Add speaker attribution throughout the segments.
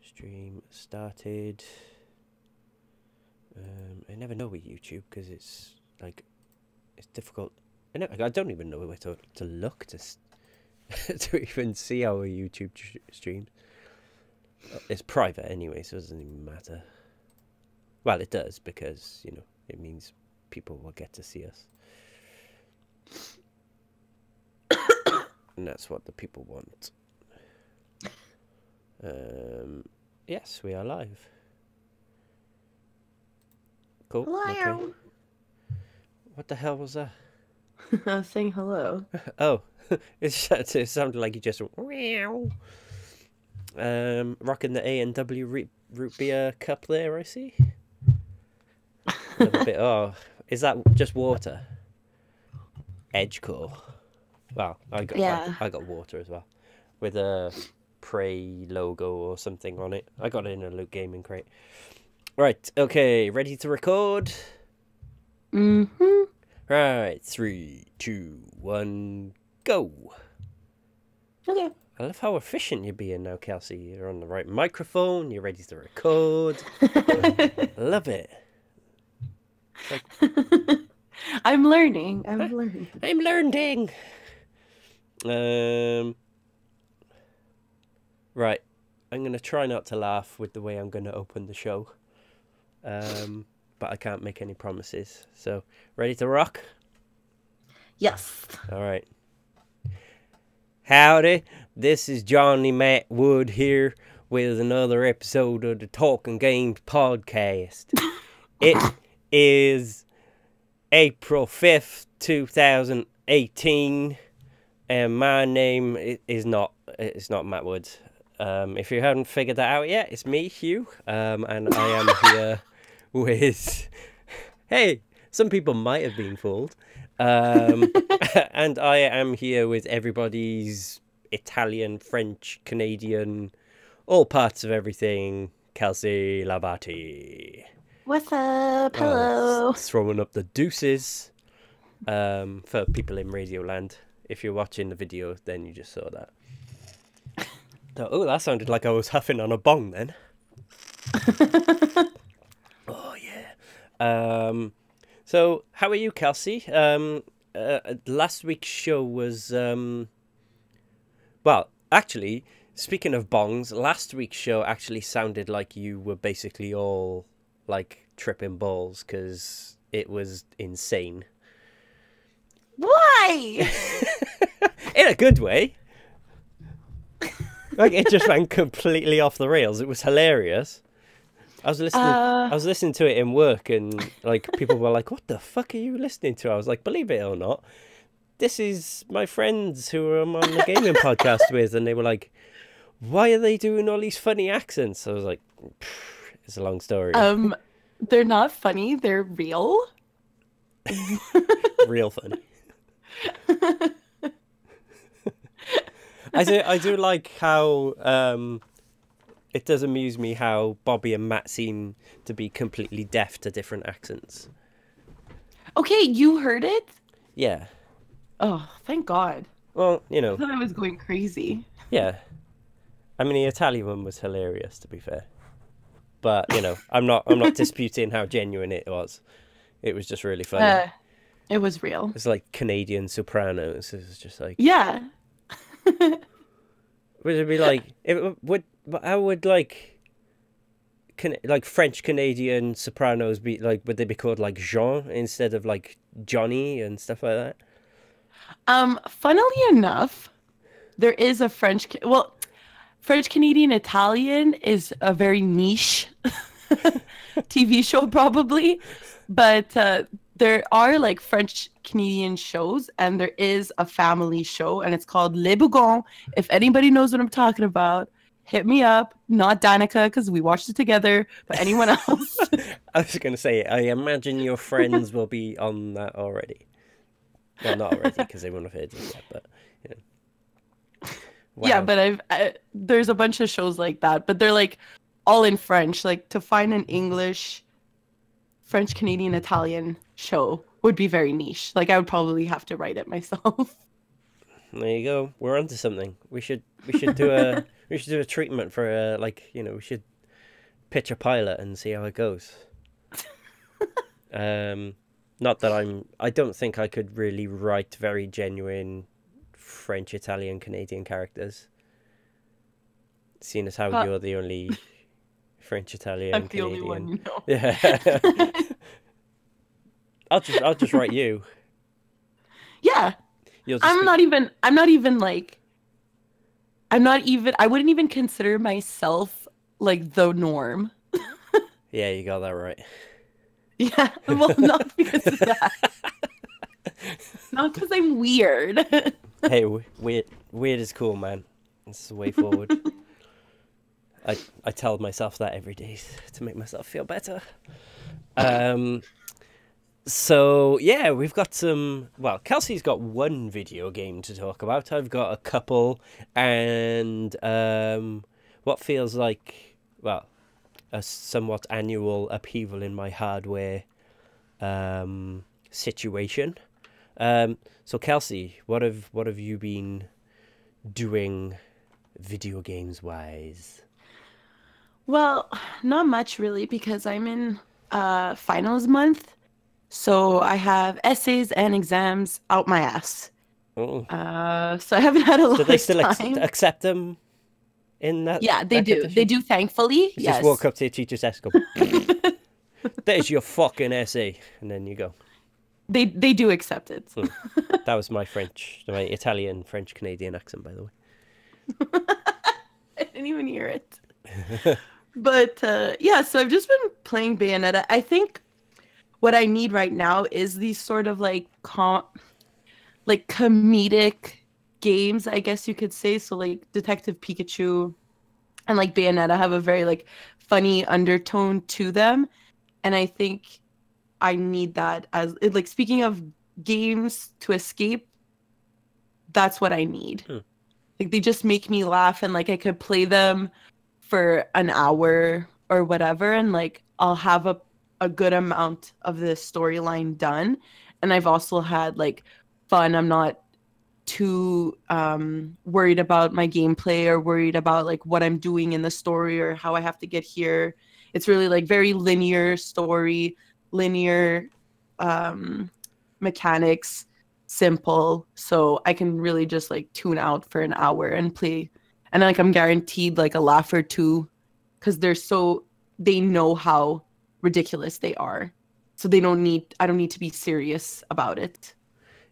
Speaker 1: Stream started. I never know with YouTube because it's like it's difficult. I don't even know where to look to to even see our YouTube streams. It's private anyway, so it doesn't even matter. Well, it does because it means people will get to see us, and that's what the people want. Yes, we are live. Cool.
Speaker 2: Hello.
Speaker 1: Okay. What the hell was that?
Speaker 2: I was saying hello.
Speaker 1: Oh, it sounded like you just meow. Rocking the A&W root beer cup there, I see. A little bit. Oh, is that just water? Edgecore. Wow, I got water as well, with a Prey logo or something on it. I got it in a Loot Gaming crate. Right. Okay. Ready to record?
Speaker 2: Mm-hmm.
Speaker 1: Right. 3, 2, 1, go.
Speaker 2: Okay.
Speaker 1: I love how efficient you're being now, Kelsey. You're on the right microphone. You're ready to record. Love it. Like...
Speaker 2: I'm learning. I'm learning.
Speaker 1: I'm learning. Right. I'm going to try not to laugh with the way I'm going to open the show. But I can't make any promises. So, ready to rock?
Speaker 2: Yes.
Speaker 1: All right. Howdy. This is Johnny Matt Wood here with another episode of the Talking Games podcast. It is April 5th, 2018, and my name is not Matt Wood. If you haven't figured that out yet, it's me, Hugh, and I am here with... Hey, some people might have been fooled. And I am here with everybody's Italian, French, Canadian, all parts of everything, Kelsey Labati.
Speaker 2: What's up? Hello.
Speaker 1: Throwing up the deuces for people in Radio Land. If you're watching the video, then you just saw that. Oh, that sounded like I was huffing on a bong then. Oh, yeah. So, how are you, Kelsey? Last week's show was... Well, actually, speaking of bongs, last week's show actually sounded like you were basically all, like, tripping balls, because it was insane.
Speaker 2: Why?
Speaker 1: In a good way. Like, it just went completely off the rails. It was hilarious. I was listening to it in work, and like people were like, "What the fuck are you listening to?" I was like, "Believe it or not, this is my friends who I'm on the gaming podcast with," and they were like, "Why are they doing all these funny accents?" I was like, "It's a long story."
Speaker 2: They're not funny. They're real.
Speaker 1: Real funny. I do like how it does amuse me how Bobby and Matt seem to be completely deaf to different accents.
Speaker 2: Okay, you heard it?
Speaker 1: Yeah.
Speaker 2: Oh, thank God.
Speaker 1: Well,
Speaker 2: I thought I was going crazy.
Speaker 1: Yeah. I mean, the Italian one was hilarious, to be fair. But, I'm not disputing how genuine it was. It was just really funny.
Speaker 2: It was real.
Speaker 1: It's like Canadian sopranos. It's just like...
Speaker 2: Yeah.
Speaker 1: Would it be like... How would, like French Canadian sopranos be, like, would they be called, like, Jean instead of, like, Johnny and stuff like that?
Speaker 2: Funnily enough, there is a French Canadian Italian is a very niche TV show probably, but there are like French Canadian shows, and there is a family show, and it's called Les Bougons. If anybody knows what I'm talking about, hit me up. Not Danica, because we watched it together, but anyone else.
Speaker 1: I was going to say, I imagine your friends will be on that already. Well, not already, because they won't have heard it yet, but, Wow.
Speaker 2: Yeah, but there's a bunch of shows like that, but they're like all in French. Like, to find an English, French, Canadian, Italian show would be very niche. Like, I would probably have to write it myself.
Speaker 1: There you go. We're onto something. We should do a We should do a treatment for we should pitch a pilot and see how it goes. Not that I don't think I could really write very genuine French, Italian, Canadian characters. Seeing as how you're the only French, Italian,
Speaker 2: I'm the
Speaker 1: Canadian.
Speaker 2: only one, you know.
Speaker 1: Yeah. I'll just write you.
Speaker 2: Yeah. I wouldn't even consider myself like the norm.
Speaker 1: Yeah, you got that right.
Speaker 2: Yeah, well, not because of that. Not because I'm weird.
Speaker 1: Hey, weird is cool, man. It's the way forward. I tell myself that every day to make myself feel better. So yeah, we've got some. Well, Kelsey's got one video game to talk about. I've got a couple, and what feels like, well, a somewhat annual upheaval in my hardware situation. So Kelsey, what have you been doing video games wise?
Speaker 2: Well, not much really, because I'm in finals month. So I have essays and exams out my ass.
Speaker 1: Oh.
Speaker 2: So I haven't had a lot of time.
Speaker 1: Do they still accept them in that?
Speaker 2: Yeah, they do.
Speaker 1: Condition?
Speaker 2: They do, thankfully.
Speaker 1: You
Speaker 2: yes.
Speaker 1: just walk up to your teacher's desk, go, there's your fucking essay, and then you go.
Speaker 2: They do accept it.
Speaker 1: That was my Italian, French, Canadian accent, by the way.
Speaker 2: I didn't even hear it. But yeah, so I've just been playing Bayonetta. I think what I need right now is these sort of like comedic games, I guess you could say. So like Detective Pikachu and like Bayonetta have a very like funny undertone to them, and I think I need that as like, speaking of games to escape, that's what I need. Like they just make me laugh, and like I could play them for an hour or whatever, and like I'll have a good amount of the storyline done. And I've also had like fun. I'm not too worried about my gameplay or worried about like what I'm doing in the story or how I have to get here. It's really like very linear story, linear mechanics, simple. So I can really just like tune out for an hour and play. And like I'm guaranteed like a laugh or two, because they know how ridiculous they are. So I don't need to be serious about it.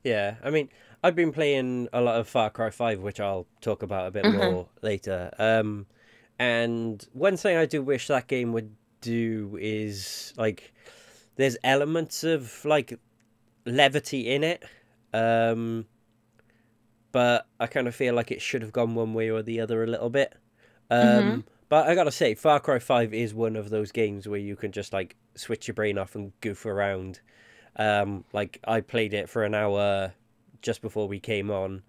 Speaker 1: Yeah, I mean, I've been playing a lot of Far Cry 5, which I'll talk about a bit more later. And one thing I do wish that game would do is, like, there's elements of, like, levity in it. But I kind of feel like it should have gone one way or the other a little bit. But I gotta say, Far Cry 5 is one of those games where you can just, like, switch your brain off and goof around. Like, I played it for an hour just before we came on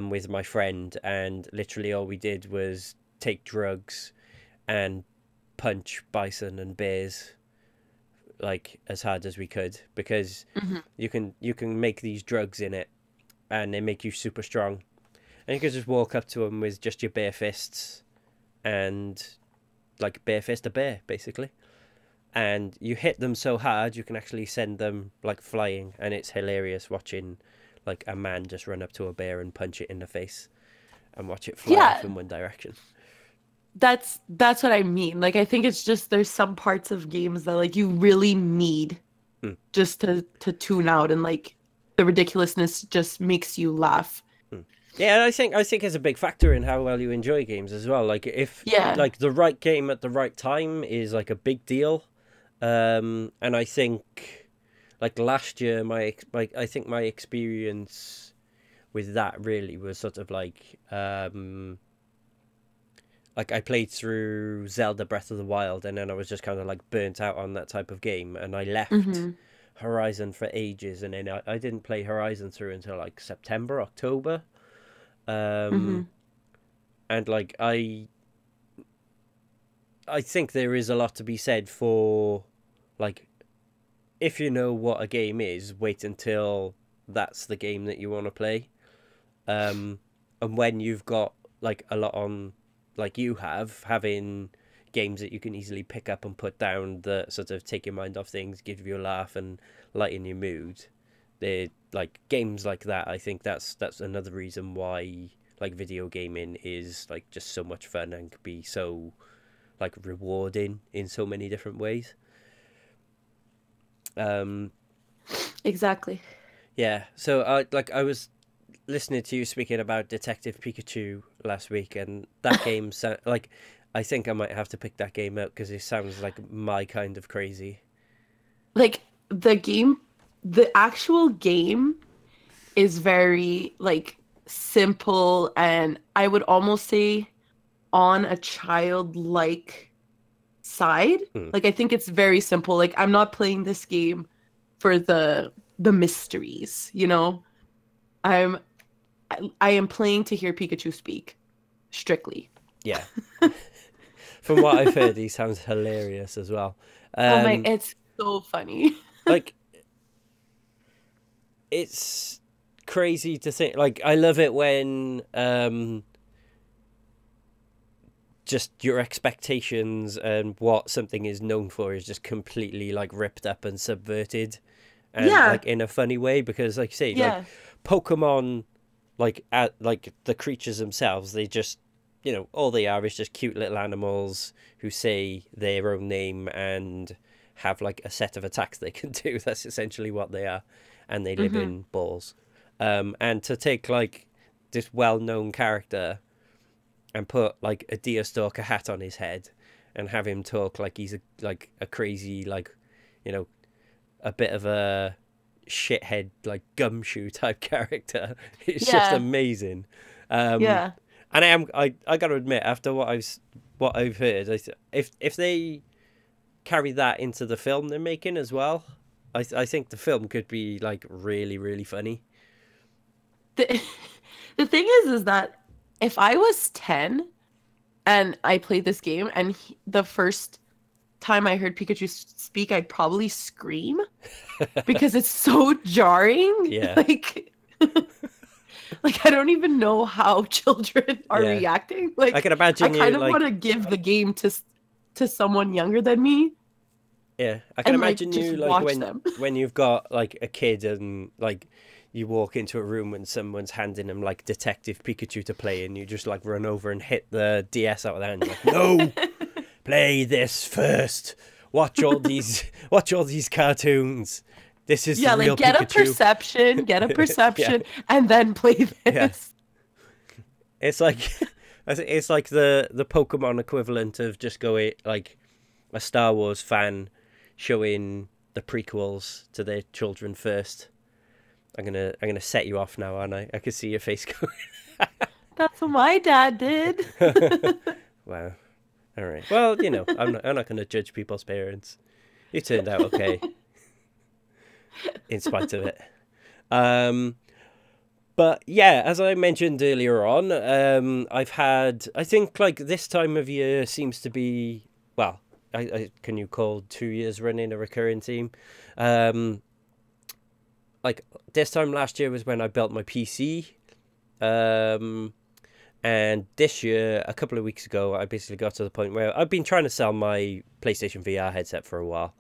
Speaker 1: with my friend, and literally all we did was take drugs and punch bison and bears, like, as hard as we could, because you can make these drugs in it, and they make you super strong. And you can just walk up to them with just your bare fists and, like, bare fist a bear, basically. And you hit them so hard, you can actually send them, like, flying. And it's hilarious watching, like, a man just run up to a bear and punch it in the face and watch it fly off in one direction.
Speaker 2: That's what I mean. Like, I think it's just there's some parts of games that, like, you really need just to tune out, and, like, the ridiculousness just makes you laugh.
Speaker 1: Yeah, I think it's a big factor in how well you enjoy games as well. Like, if like the right game at the right time is like a big deal. And I think, like, last year, I think my experience with that really was sort of like I played through Zelda Breath of the Wild, and then I was just kind of like burnt out on that type of game, and I left Horizon for ages, and then I didn't play Horizon through until like September, October. And like I think there is a lot to be said for, like, if you know what a game is, wait until that's the game that you want to play. And when you've got, like, a lot on like you have, having games that you can easily pick up and put down that sort of take your mind off things, give you a laugh, and lighten your mood. They like games like that. I think that's another reason why like video gaming is like just so much fun and can be so like rewarding in so many different ways.
Speaker 2: Exactly.
Speaker 1: Yeah. So I was listening to you speaking about Detective Pikachu last week, and that game like I think I might have to pick that game up because it sounds like my kind of crazy.
Speaker 2: Like the actual game is very like simple, and I would almost say on a childlike side. Like I think it's very simple. Like I'm not playing this game for the mysteries, you know? I am playing to hear Pikachu speak strictly.
Speaker 1: Yeah. From what I've heard, he sounds hilarious as well.
Speaker 2: Oh my, it's so funny.
Speaker 1: Like it's crazy to think. Like I love it when just your expectations and what something is known for is just completely like ripped up and subverted, and like in a funny way, because like you say, like Pokemon, like the creatures themselves, they just, you know, all they are is just cute little animals who say their own name and have like a set of attacks they can do. That's essentially what they are, and they live in balls. And to take like this well-known character and put like a Deerstalker hat on his head and have him talk like he's a crazy, like, you know, a bit of a shithead, like Gumshoe type character. It's just amazing. And I gotta admit, after what I've heard, if they carry that into the film they're making as well, I think the film could be like really, really funny.
Speaker 2: The thing is that if I was 10 and I played this game and the first time I heard Pikachu speak, I'd probably scream because it's so jarring.
Speaker 1: Yeah.
Speaker 2: Like I don't even know how children are reacting. Like
Speaker 1: I can imagine
Speaker 2: I kind of want to give the game to someone younger than me.
Speaker 1: Yeah, I can imagine
Speaker 2: like,
Speaker 1: you like when you've got like a kid and like you walk into a room and someone's handing them like Detective Pikachu to play, and you just like run over and hit the DS out of their hand. Like, no, play this first. Watch all these cartoons. This is the real
Speaker 2: get
Speaker 1: Pikachu.
Speaker 2: Get a perception, and then play this.
Speaker 1: Yeah. It's like the Pokemon equivalent of just going like a Star Wars fan showing the prequels to their children first. I'm gonna set you off now, aren't I? I can see your face going.
Speaker 2: That's what my dad did.
Speaker 1: Wow. All right. Well, you know, I'm not gonna judge people's parents. You turned out okay, in spite of it. But yeah, as I mentioned earlier on, I think like this time of year seems to be, well, can you call 2 years running a recurring theme? Like this time last year was when I built my PC. And this year, a couple of weeks ago, I basically got to the point where I've been trying to sell my PlayStation VR headset for a while.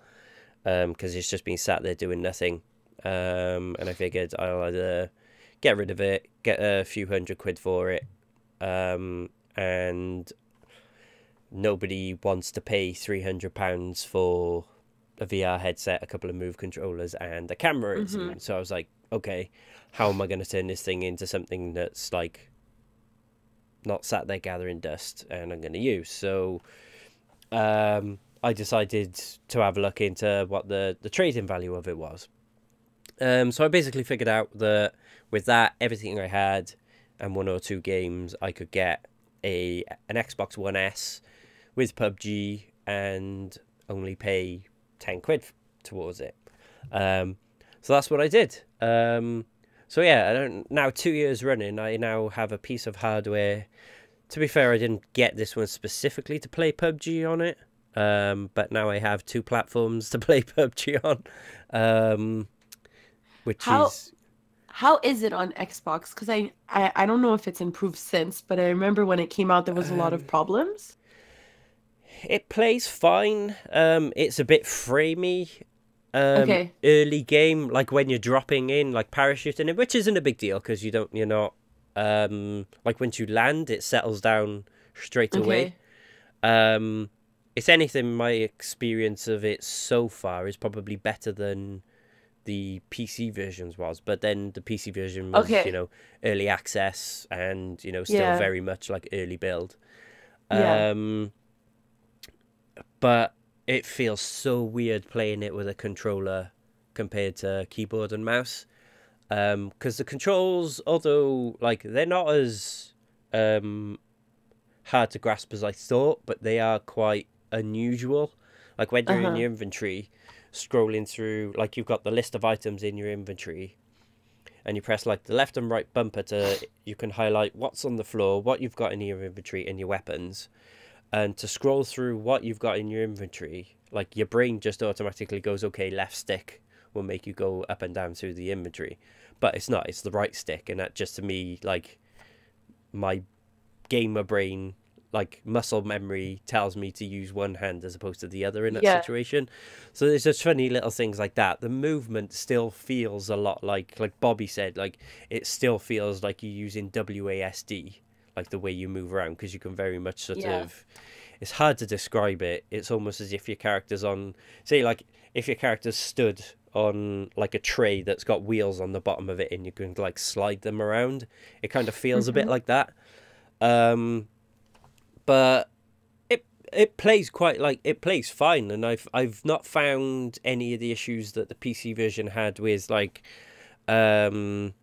Speaker 1: Because it's just been sat there doing nothing. And I figured I'll either get rid of it, get a few £100 for it, and nobody wants to pay £300 for a VR headset, a couple of Move controllers, and a camera. So I was like, okay, how am I going to turn this thing into something that's like not sat there gathering dust and I'm going to use? So I decided to have a look into what the trade-in value of it was. So I basically figured out that with that, everything I had and one or two games, I could get an Xbox One S with PUBG and only pay £10 towards it. So that's what I did. So yeah, now 2 years running, I now have a piece of hardware. To be fair, I didn't get this one specifically to play PUBG on it. But now I have two platforms to play PUBG on.
Speaker 2: How is it on Xbox? Because I don't know if it's improved since, but I remember when it came out, there was a lot of problems.
Speaker 1: It plays fine. It's a bit framey.
Speaker 2: Okay.
Speaker 1: Early game, like when you're dropping in, like parachuting in, which isn't a big deal because you're not, like once you land, it settles down straight away.
Speaker 2: Okay.
Speaker 1: If anything, my experience of it so far is probably better than the PC versions was, but then the PC version was,
Speaker 2: Okay.
Speaker 1: early access and, still
Speaker 2: Yeah.
Speaker 1: very much like early build.
Speaker 2: Yeah.
Speaker 1: Um, but it feels so weird playing it with a controller compared to keyboard and mouse. Because the controls, although like they're not as hard to grasp as I thought, but they are quite unusual. Like when you're in
Speaker 2: Uh-huh.
Speaker 1: your inventory, scrolling through, like you've got the list of items in your inventory, and you press like the left and right bumper to you can highlight what's on the floor, what you've got in your inventory, and your weapons. And to scroll through what you've got in your inventory, like your brain just automatically goes, okay, left stick will make you go up and down through the inventory, but it's not. It's the right stick, and that just to me, like my gamer brain, like muscle memory, tells me to use one hand as opposed to the other in that
Speaker 2: Yeah.
Speaker 1: situation. So there's just funny little things like that. The movement still feels a lot like Bobby said, like it still feels like you're using WASD, like the way you move around, because you can very much sort
Speaker 2: Yeah.
Speaker 1: of, it's hard to describe it. It's almost as if your character's on, say, like if your character's stood on like a tray that's got wheels on the bottom of it and you can like slide them around. It kind of feels a bit
Speaker 2: Hmm.
Speaker 1: like that. Um, but it plays quite like it plays fine, and I've not found any of the issues that the PC version had with like um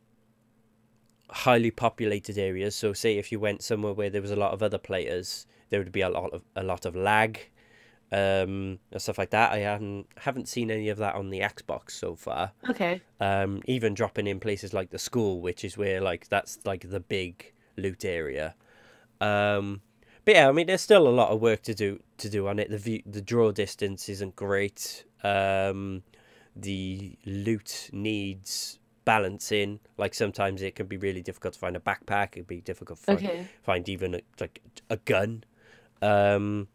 Speaker 1: highly populated areas. So say if you went somewhere where there was a lot of other players, there would be a lot of lag, and stuff like that. I haven't seen any of that on the Xbox so far.
Speaker 2: Okay.
Speaker 1: Even dropping in places like the school, which is where like that's like the big loot area. Um, but yeah, I mean, there's still a lot of work to do on it. The draw distance isn't great. The loot needs balancing. Like sometimes it can be really difficult to find a backpack. It'd be difficult to
Speaker 2: Okay.
Speaker 1: find even like a gun. Um,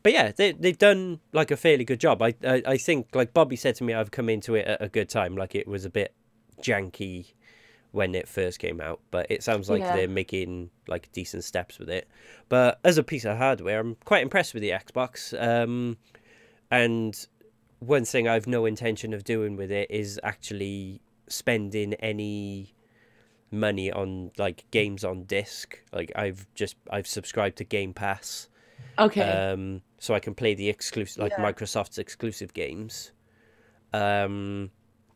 Speaker 1: but yeah, they've done like a fairly good job. I think like Bobby said to me, I've come into it at a good time. Like it was a bit janky when it first came out, but it sounds like
Speaker 2: Yeah.
Speaker 1: they're making like decent steps with it. But as a piece of hardware, I'm quite impressed with the Xbox. And one thing I've no intention of doing with it is actually spending any money on like games on disc. Like I've subscribed to Game Pass,
Speaker 2: Okay.
Speaker 1: so I can play the exclusive, like
Speaker 2: Yeah.
Speaker 1: Microsoft's exclusive games. Um,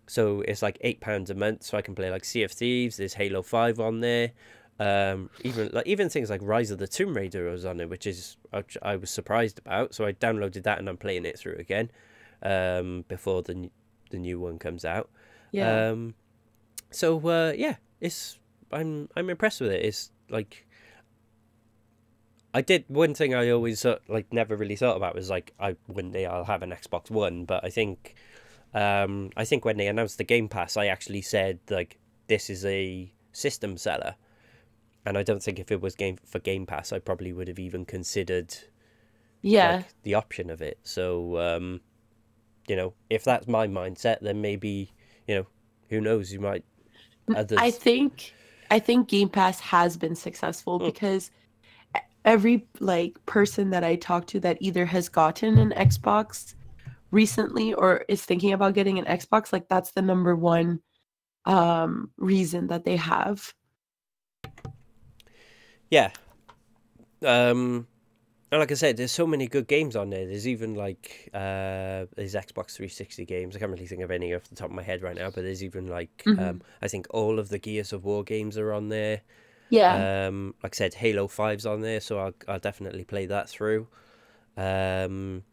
Speaker 1: so it's like £8 a month, so I can play like Sea of Thieves. There's Halo 5 on there. Even things like Rise of the Tomb Raider was on it, which I was surprised about. So I downloaded that and I'm playing it through again, before the new one comes out.
Speaker 2: Yeah.
Speaker 1: Um, yeah, it's I'm impressed with it. It's like I did one thing I always like never really thought about was like I one day I'll have an Xbox One, but I think when they announced the Game Pass, I actually said like this is a system seller, and I don't think if it was Game Pass, I probably would have even considered
Speaker 2: Yeah.
Speaker 1: like the option of it. So if that's my mindset, then maybe who knows, you might
Speaker 2: I
Speaker 1: others.
Speaker 2: think I think Game Pass has been successful
Speaker 1: Hmm.
Speaker 2: because every like person that I talk to that either has gotten an Xbox recently or is thinking about getting an Xbox, like that's the number one reason that they have.
Speaker 1: Yeah. Um, And like I said, there's so many good games on there. There's even like there's Xbox 360 games. I can't really think of any off the top of my head right now, but there's even like
Speaker 2: Hmm.
Speaker 1: I think all of the Gears of War games are on there.
Speaker 2: Yeah.
Speaker 1: Like I said, Halo 5's on there, so I'll definitely play that through. Um,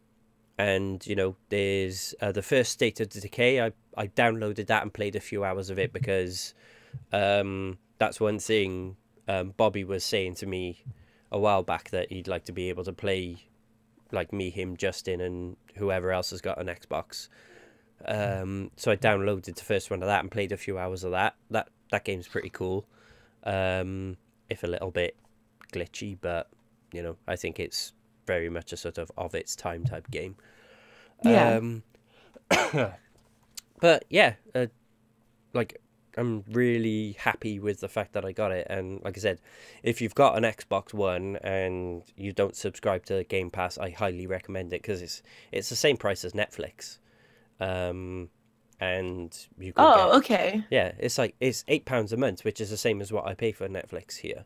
Speaker 1: and there's the first State of Decay. I downloaded that and played a few hours of it because that's one thing Bobby was saying to me a while back, that he'd like to be able to play like me, him, Justin, and whoever else has got an Xbox. So I downloaded the first one of that and played a few hours of that. That that game's pretty cool. If a little bit glitchy, but I think it's very much a sort of its time type game.
Speaker 2: Yeah.
Speaker 1: But yeah, like I'm really happy with the fact that I got it. And like I said, if you've got an Xbox One and you don't subscribe to Game Pass, I highly recommend it because it's the same price as Netflix. And you can get,
Speaker 2: okay.
Speaker 1: yeah, it's £8 a month, which is the same as what I pay for Netflix here.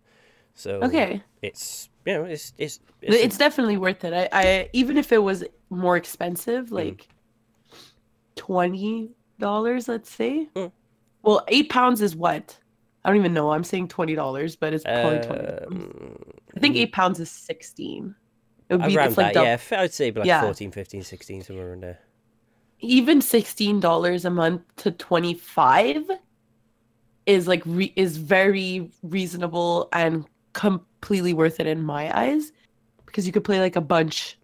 Speaker 1: So
Speaker 2: Okay.
Speaker 1: it's it's
Speaker 2: It's definitely worth it. I even if it was more expensive, like $20, let's say.
Speaker 1: Mm.
Speaker 2: Well, £8 is what? I don't even know. I'm saying $20, but it's probably 20. I think £8 is 16. It would be
Speaker 1: around
Speaker 2: it's like
Speaker 1: that,
Speaker 2: double.
Speaker 1: yeah. I'd say like
Speaker 2: Yeah.
Speaker 1: 14, 15, 16, somewhere in there.
Speaker 2: Even $16 a month to 25 is like is very reasonable and completely worth it in my eyes because you could play like a bunch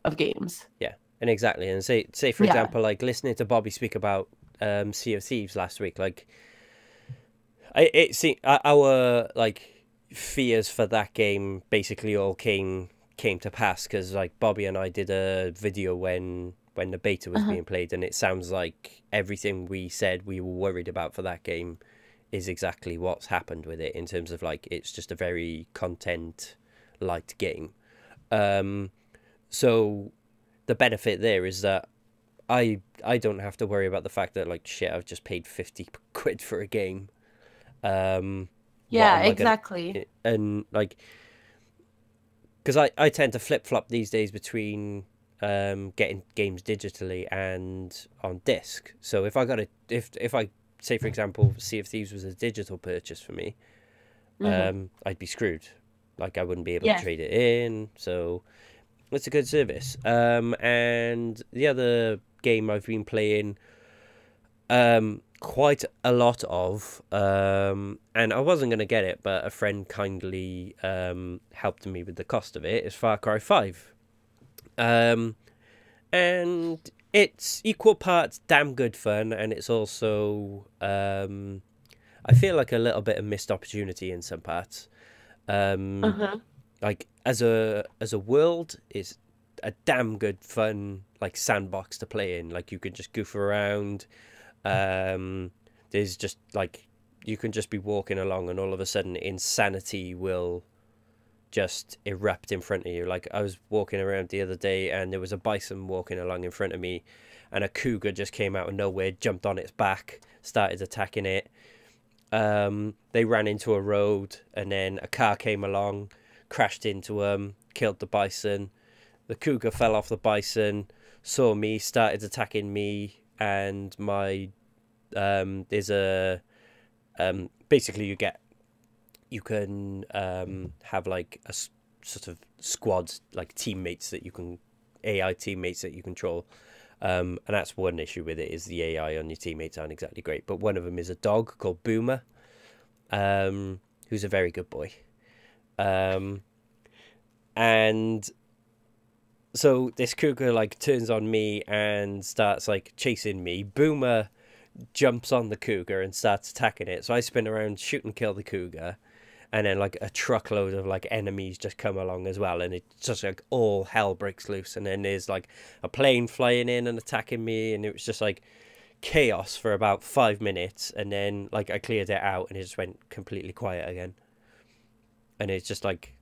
Speaker 2: of games.
Speaker 1: Yeah, and exactly. And say for example, like listening to Bobby speak about Sea of Thieves last week, like our like fears for that game basically all came to pass because like Bobby and I did a video when the beta was being played, and it sounds like everything we said we were worried about for that game is exactly what's happened with it in terms of like it's just a very content light game. So the benefit there is that I don't have to worry about the fact that like shit I've just paid 50 quid for a game.
Speaker 2: Yeah, exactly.
Speaker 1: And like because I tend to flip-flop these days between getting games digitally and on disc. So if I say for example Sea of Thieves was a digital purchase for me, I'd be screwed. Like I wouldn't be able to trade it in. So it's a good service. And the other game I've been playing quite a lot of, and I wasn't going to get it, but a friend kindly helped me with the cost of it, is Far Cry 5. And it's equal parts damn good fun, and it's also I feel like a little bit of missed opportunity in some parts. Like as a world, it's a damn good fun like sandbox to play in. Like you can just goof around. There's just like you can just be walking along, and all of a sudden insanity will just erupt in front of you. Like I was walking around the other day, and there was a bison walking along in front of me, and a cougar just came out of nowhere, jumped on its back, started attacking it. They ran into a road, and then a car came along, crashed into them, killed the bison. The cougar fell off the bison, saw me, started attacking me, and my there's a basically you can have like a sort of squad, like teammates that you can AI teammates that you control. And that's one issue with it, is the AI on your teammates aren't exactly great. But one of them is a dog called Boomer, who's a very good boy. And so this cougar like turns on me and starts like chasing me. Boomer jumps on the cougar and starts attacking it. So I spin around, shoot and kill the cougar. And then like a truckload of like enemies just come along as well, and it's just like all hell breaks loose. And then there's like a plane flying in and attacking me, and it was just like chaos for about 5 minutes. And then like I cleared it out, and it just went completely quiet again. And it's just like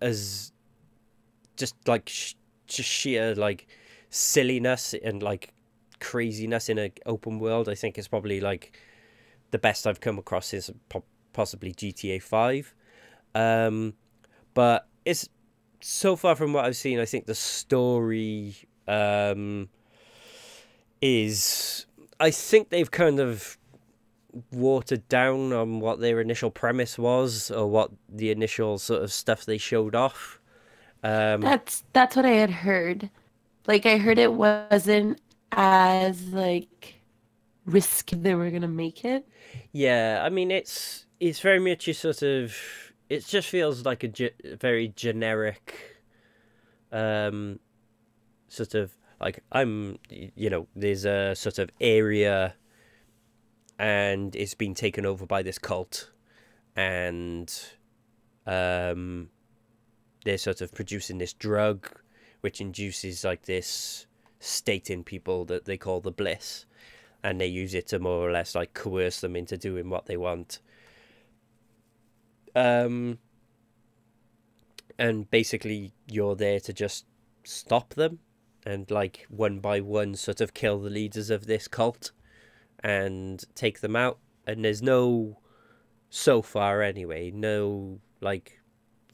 Speaker 1: as just like just sheer like silliness and like craziness in an open world. I think it's probably like the best I've come across since possibly GTA 5. But it's so far from what I've seen, I think the story is, I think they've kind of watered down on what their initial premise was, or what the initial sort of stuff they showed off.
Speaker 2: That's what I had heard. Like I heard it wasn't as like risky they were gonna make it.
Speaker 1: Yeah, I mean it's very much a sort of, it just feels like a very generic sort of like there's a sort of area and it's been taken over by this cult, and they're sort of producing this drug which induces like this state in people that they call the bliss, and they use it to more or less like coerce them into doing what they want. And basically you're there to just stop them and like one by one sort of kill the leaders of this cult and take them out. And there's no, so far anyway, no like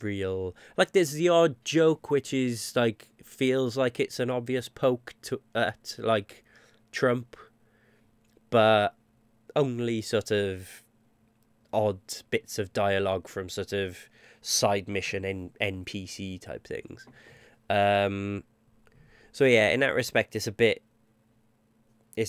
Speaker 1: real, like there's the odd joke which is like feels like it's an obvious poke at like Trump, but only sort of odd bits of dialogue from sort of side mission NPC type things. So yeah, in that respect, it's a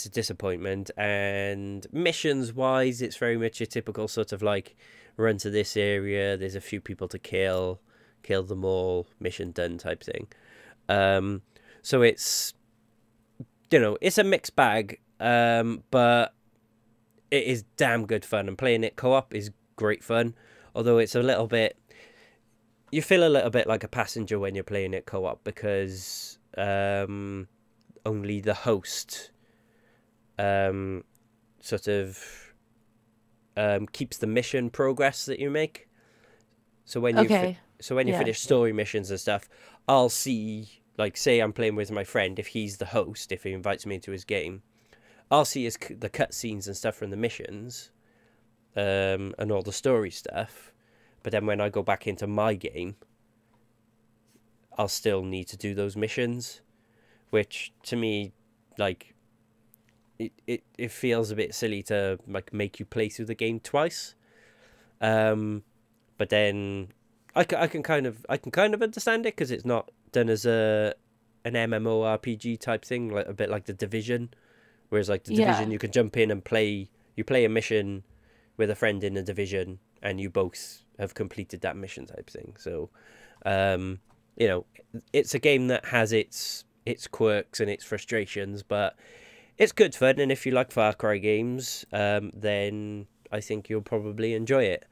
Speaker 1: disappointment. And missions wise, it's very much a typical sort of like run to this area, there's a few people to kill them all, mission done type thing. So it's, you know, it's a mixed bag, but it is damn good fun, and playing it co-op is great fun. Although it's a little bit, you feel a little bit like a passenger when you're playing it co-op, because only the host sort of keeps the mission progress that you make. So when you finish story missions and stuff, I'll see, like, say I'm playing with my friend, if he's the host, if he invites me into his game, I'll see the cutscenes and stuff from the missions, and all the story stuff. But then when I go back into my game, I'll still need to do those missions, which to me, like, it feels a bit silly to like make you play through the game twice. But then I can kind of understand it, because it's not done as an MMORPG type thing, like a bit like The Division. Whereas like The Division, you can jump in and play a mission with a friend in The Division, and you both have completed that mission type thing. So, you know, it's a game that has its quirks and its frustrations, but it's good fun. And if you like Far Cry games, then I think you'll probably enjoy it.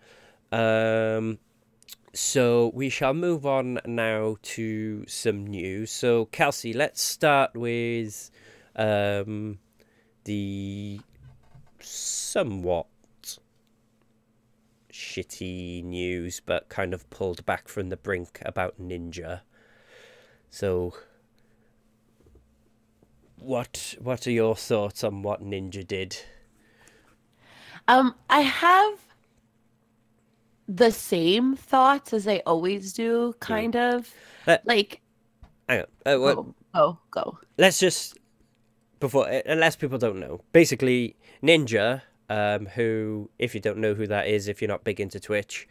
Speaker 1: So we shall move on now to some news. So Kelsey, let's start with the somewhat shitty news, but kind of pulled back from the brink, about Ninja. So what are your thoughts on what Ninja did?
Speaker 2: I have the same thoughts as I always do, kind of. Like,
Speaker 1: hang on.
Speaker 2: Go.
Speaker 1: Let's just, before, unless people don't know, basically Ninja, who, if you don't know who that is, if you're not big into Twitch,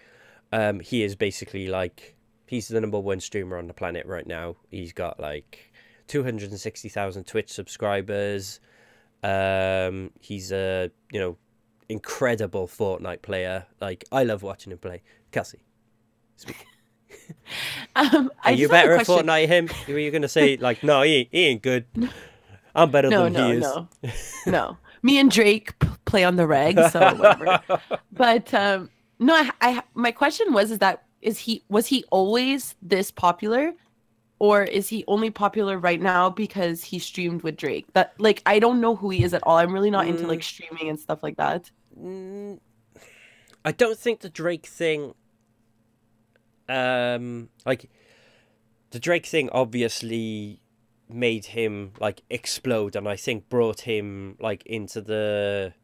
Speaker 1: he is basically like, he's the #1 streamer on the planet right now. He's got like 260,000 Twitch subscribers. He's a, you know, incredible Fortnite player. Like, I love watching him play. Kelsey, speak. Are you better at Fortnite him? Were you gonna say like, no, he ain't good? I'm better than he is.
Speaker 2: No. Me and Drake play on the reg, so whatever. But no, my question was was he always this popular, or is he only popular right now because he streamed with Drake? That, like, I don't know who he is at all. I'm really not into like streaming and stuff like that.
Speaker 1: I don't think the Drake thing, like, the Drake thing obviously made him like explode, and I think brought him like into the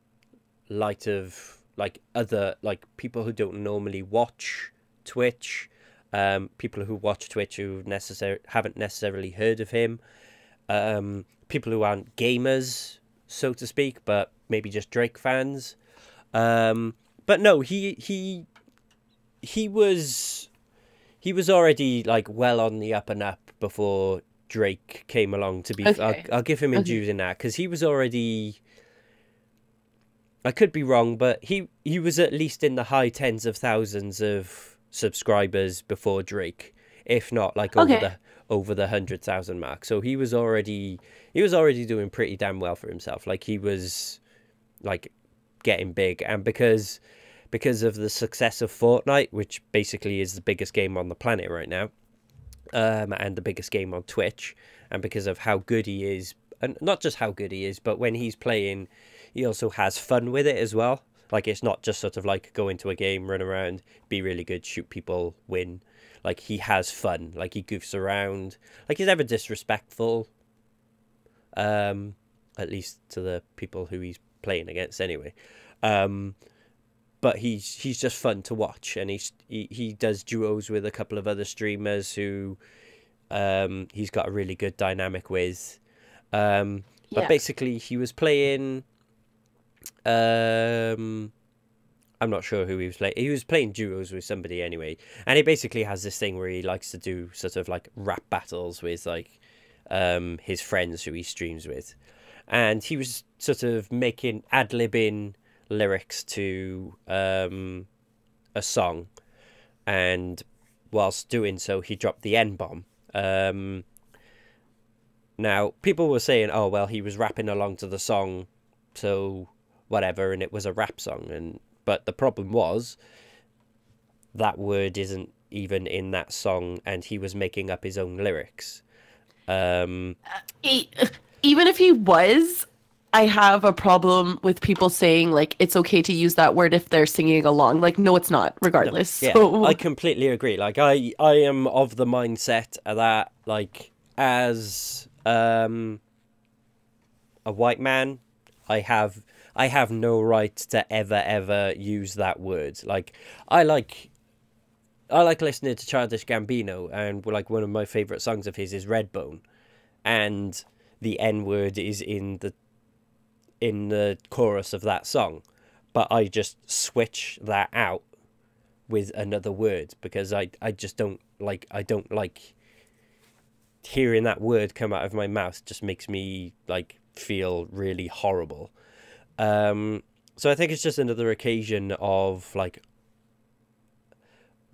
Speaker 1: light of like other like people who don't normally watch Twitch, people who watch Twitch who haven't necessarily heard of him, people who aren't gamers, so to speak, but maybe just Drake fans. But no, he was already like well on the up and up before Drake came along. To be, okay. I'll give him dues in that, because he was already, I could be wrong, but he was at least in the high tens of thousands of subscribers before Drake, if not like over the 100,000 mark. So he was already doing pretty damn well for himself. Like, he was like getting big, and because of the success of Fortnite, which basically is the biggest game on the planet right now, and the biggest game on Twitch, and because of how good he is, and not just how good he is, but when he's playing, he also has fun with it as well. Like, it's not just sort of like go into a game, run around, be really good, shoot people, win. Like, he has fun. Like, he goofs around. Like, he's never disrespectful. At least to the people who he's playing against anyway. But he's just fun to watch, and he does duos with a couple of other streamers who he's got a really good dynamic with. But basically, he was playing. I'm not sure who he was playing. He was playing duos with somebody anyway, and he basically has this thing where he likes to do sort of like rap battles with like his friends who he streams with, and he was sort of making ad-libbing lyrics to a song, and whilst doing so, he dropped the N-bomb. Now, people were saying, oh, well, he was rapping along to the song, so whatever, and it was a rap song. But the problem was that word isn't even in that song, and he was making up his own lyrics.
Speaker 2: Even if he was, I have a problem with people saying, like, it's okay to use that word if they're singing along. Like, no, it's not, regardless.
Speaker 1: No, yeah,
Speaker 2: So...
Speaker 1: I completely agree. Like, I am of the mindset that, like, as a white man, I have no right to ever use that word. Like, I like listening to Childish Gambino, and like one of my favorite songs of his is Redbone, and the N word is in the chorus of that song, but I just switch that out with another word because I just don't like hearing that word come out of my mouth. Just makes me like feel really horrible. So I think it's just another occasion of like,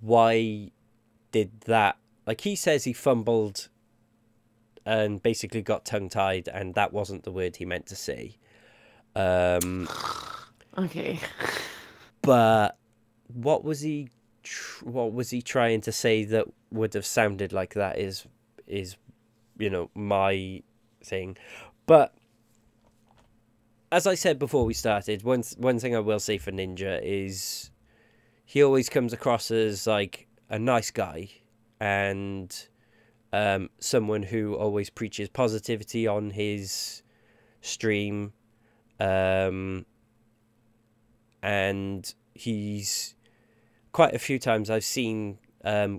Speaker 1: why did that? Like, he says he fumbled and basically got tongue-tied, and that wasn't the word he meant to say.
Speaker 2: Okay.
Speaker 1: But what was he trying to say that would have sounded like that is my thing. But as I said before we started, one thing I will say for Ninja is he always comes across as like a nice guy, and someone who always preaches positivity on his stream. And he's quite a few times I've seen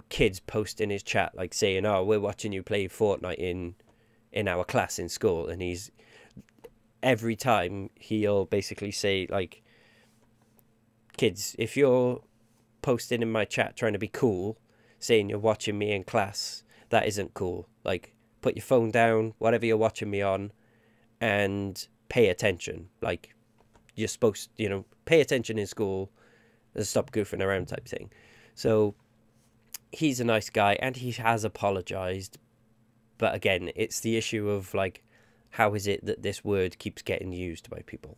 Speaker 1: kids post in his chat like saying, oh, we're watching you play Fortnite in our class in school, and he's every time he'll basically say like, kids, if you're posting in my chat trying to be cool, saying you're watching me in class, that isn't cool. Like, put your phone down, whatever you're watching me on, and pay attention. Like, you're supposed to, pay attention in school and stop goofing around type thing. So he's a nice guy, and he has apologized. But again, it's the issue of like, how is it that this word keeps getting used by people?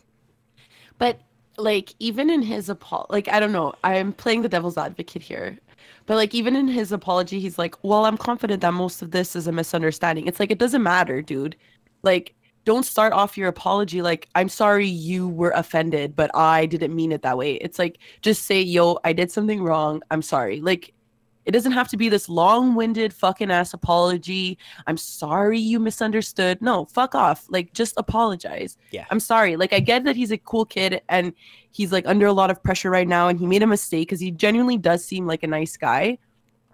Speaker 2: But like, even in his like, I don't know, I'm playing the devil's advocate here, but like, even in his apology, he's like, well, I'm confident that most of this is a misunderstanding. It's like, it doesn't matter, dude. Like, don't start off your apology like, I'm sorry you were offended, but I didn't mean it that way. It's like, just say, yo, I did something wrong, I'm sorry. Like, it doesn't have to be this long-winded fucking ass apology. I'm sorry you misunderstood. No, fuck off. Like, just apologize.
Speaker 1: Yeah.
Speaker 2: I'm sorry. Like, I get that he's a cool kid and he's like under a lot of pressure right now, and he made a mistake because he genuinely does seem like a nice guy.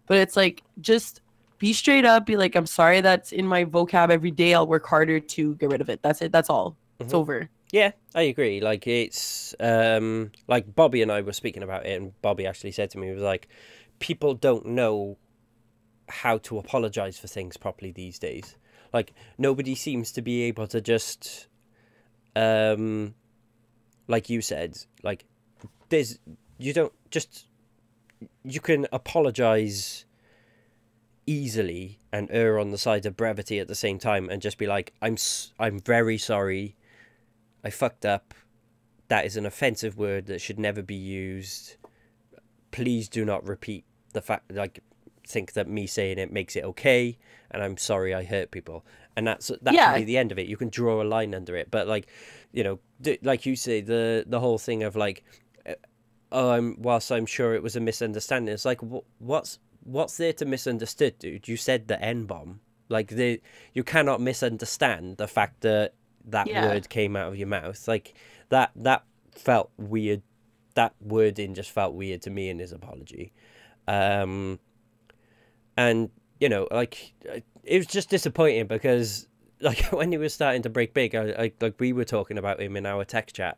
Speaker 2: But it's like, just be straight up. Be like, I'm sorry that's in my vocab every day. I'll work harder to get rid of it. That's it. That's all. It's over.
Speaker 1: Yeah, I agree. Like, it's like Bobby and I were speaking about it, and Bobby actually said to me, he was like, people don't know how to apologize for things properly these days. Like, nobody seems to be able to just, like you said, like, you can apologize easily and err on the side of brevity at the same time, and just be like, I'm very sorry, I fucked up, that is an offensive word that should never be used. Please do not repeat the fact, like, think that me saying it makes it okay, and I'm sorry I hurt people. And that can be the end of it. You can draw a line under it. But, like, you know, like you say, the whole thing of, like, whilst I'm sure it was a misunderstanding, it's like, what's there to misunderstood, dude? You said the N-bomb. Like, you cannot misunderstand the fact that word came out of your mouth. Like, that felt weird. That wording just felt weird to me in his apology. And, you know, like, it was just disappointing because, like, when he was starting to break big, like, we were talking about him in our text chat,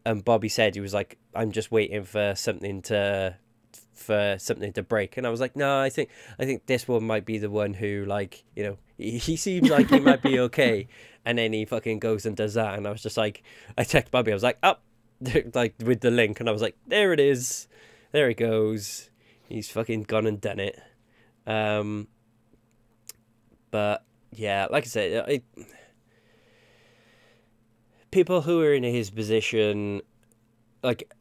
Speaker 1: and Bobby said, he was like, I'm just waiting for something to break. And I was like, no, I think this one might be the one who, like, you know, he seems like he might be okay. And then he fucking goes and does that. And I was just like, I texted Bobby, I was like, up, like, with the link. And I was like, there it is. There he goes. He's fucking gone and done it. But yeah, like I said, people who are in his position, like,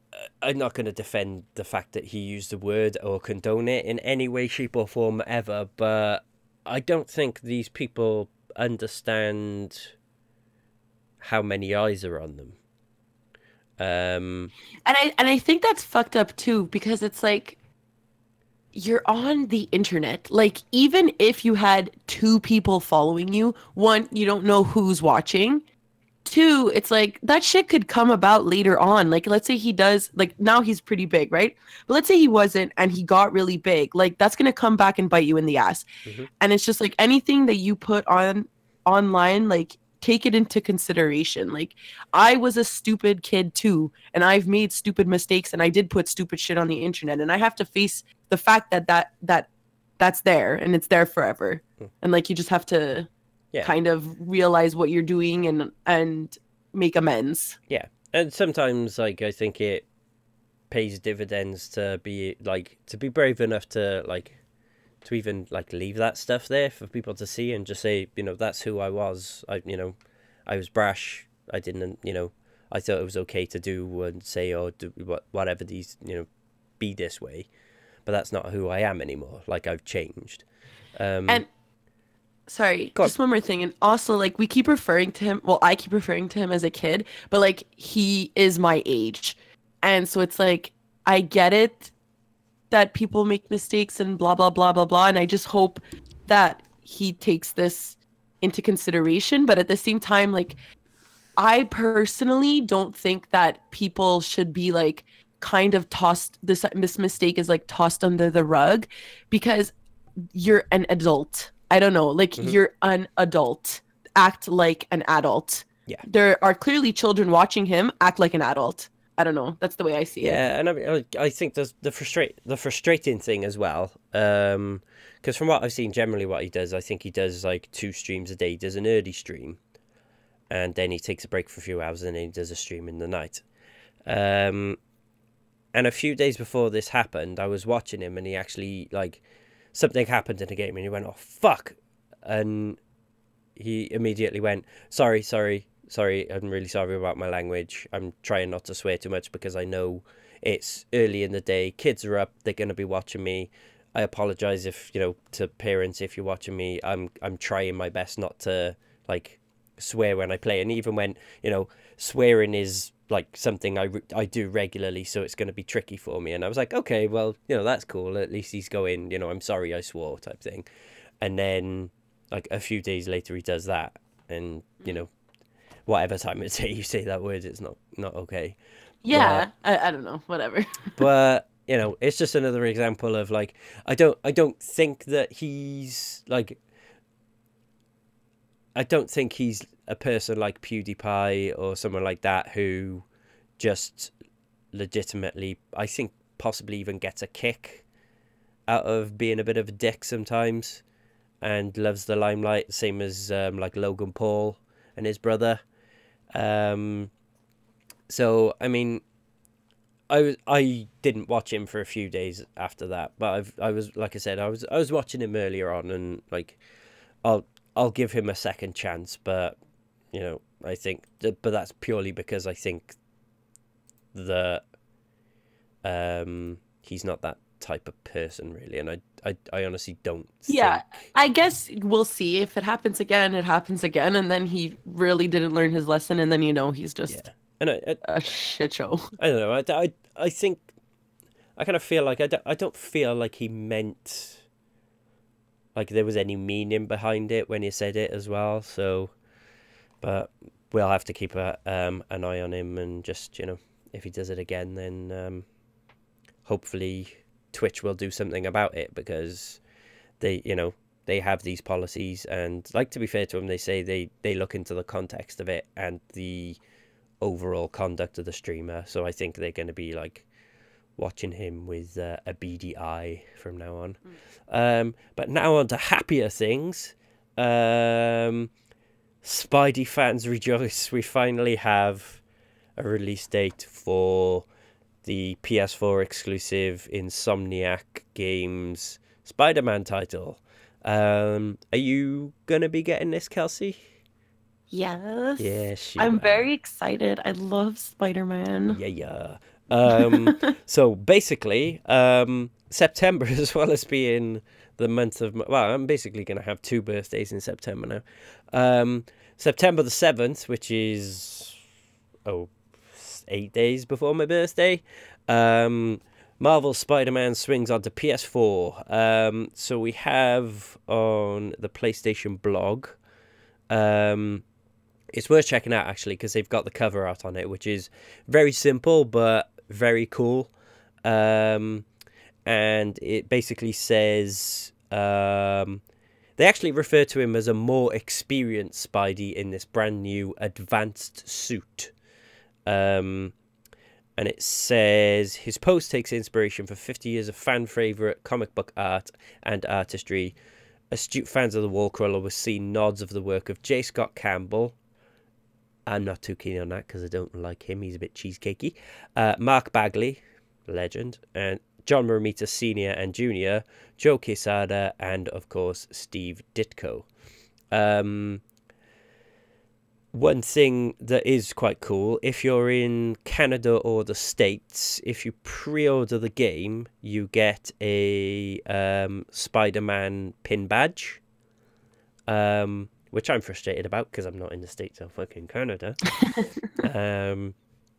Speaker 1: I'm not going to defend the fact that he used the word or condone it in any way, shape or form ever, but I don't think these people understand how many eyes are on them.
Speaker 2: And I think that's fucked up too, because it's like, you're on the internet. Like, even if you had 2 people following you, 1, you don't know who's watching. 2, it's like that shit could come about later on. Like, let's say he does, like, now he's pretty big, right? But let's say he wasn't and he got really big. Like, that's gonna come back and bite you in the ass. Mm-hmm. And it's just like anything that you put online, like, take it into consideration. Like, I was a stupid kid too, and I've made stupid mistakes, and I did put stupid shit on the internet, and I have to face the fact that's there, and it's there forever. And, like, you just have to kind of realize what you're doing and make amends.
Speaker 1: Yeah. And sometimes, like, I think it pays dividends to be brave enough to, like, to even, like, leave that stuff there for people to see and just say, you know, that's who I was. I was brash. I didn't, you know, I thought it was okay to do and say or do whatever these, you know, be this way. But that's not who I am anymore. Like, I've changed.
Speaker 2: And sorry, just one more thing. And also, like, we keep referring to him. Well, I keep referring to him as a kid, but, like, he is my age. And so it's like, I get it that people make mistakes and blah, blah, blah, blah, blah. And I just hope that he takes this into consideration. But at the same time, like, I personally don't think that people should be, like, kind of tossed, this mistake is, like, tossed under the rug, because you're an adult. I don't know, like, you're an adult. Act like an adult.
Speaker 1: Yeah.
Speaker 2: There are clearly children watching him. Act like an adult. I don't know. That's the way I see it.
Speaker 1: Yeah, and I mean, I think there's the frustrating thing as well. Because from what I've seen, generally what he does, I think he does, like, 2 streams a day. He does an early stream, and then he takes a break for a few hours, and then he does a stream in the night. And a few days before this happened, I was watching him, and he actually, like, something happened in the game, and he went, oh, fuck. And he immediately went, sorry, I'm really sorry about my language. I'm trying not to swear too much because I know it's early in the day. Kids are up. They're going to be watching me. I apologize if, you know, to parents, if you're watching me. I'm trying my best not to, like, swear when I play. And even when, you know, swearing is, like, something I do regularly, so it's going to be tricky for me. And I was like, okay, well, you know, that's cool. At least he's going, you know, I'm sorry I swore type thing. And then, like, a few days later he does that. And, you know, whatever time of day you say that word, it's not okay.
Speaker 2: Yeah, but, I don't know, whatever.
Speaker 1: But, you know, it's just another example of, like, I don't think that he's, like, I don't think he's a person like PewDiePie or someone like that who just legitimately, I think, possibly even gets a kick out of being a bit of a dick sometimes and loves the limelight, same as like Logan Paul and his brother. So I mean, I didn't watch him for a few days after that, but I was like I said, I was watching him earlier on, and, like, I'll give him a second chance, but, you know, I think, but that's purely because I think that he's not that type of person, really. And I honestly don't
Speaker 2: Yeah,
Speaker 1: think...
Speaker 2: I guess we'll see. If it happens again, it happens again, and then he really didn't learn his lesson, and then he's just
Speaker 1: And
Speaker 2: a shit show.
Speaker 1: I don't know. I think I kind of feel like I don't feel like he meant like there was any meaning behind it when he said it as well. So, but we'll have to keep an eye on him, and just, if he does it again, then hopefully Twitch will do something about it, because they have these policies, and, like, to be fair to them, they say they look into the context of it and the overall conduct of the streamer. So I think they're going to be like watching him with a beady eye from now on. But now on to happier things. Spidey fans rejoice. We finally have a release date for the PS4 exclusive Insomniac Games Spider-Man title. Are you gonna be getting this, Kelsey?
Speaker 2: Yes.
Speaker 1: Yes,
Speaker 2: I'm very excited. I love Spider-Man.
Speaker 1: Yeah. So basically, September, as well as being the month of... Well, I'm basically going to have 2 birthdays in September now. September the 7th, which is 8 days before my birthday, Marvel Spider-Man swings onto PS4. So we have on the PlayStation blog... it's worth checking out, actually, because they've got the cover art on it, which is very simple but very cool. And it basically says... they actually refer to him as a more experienced Spidey in this brand new advanced suit. And it says, his pose takes inspiration from 50 years of fan-favourite comic book art and artistry. Astute fans of the Wallcrawler will see nods of the work of J. Scott Campbell. I'm not too keen on that because I don't like him. He's a bit cheesecakey. Mark Bagley, legend, and John Romita Sr. and Jr., Joe Quesada, and, of course, Steve Ditko. One thing that is quite cool, if you're in Canada or the States, if you pre-order the game, you get a Spider-Man pin badge. Which I'm frustrated about because I'm not in the States, I'm fucking Canada.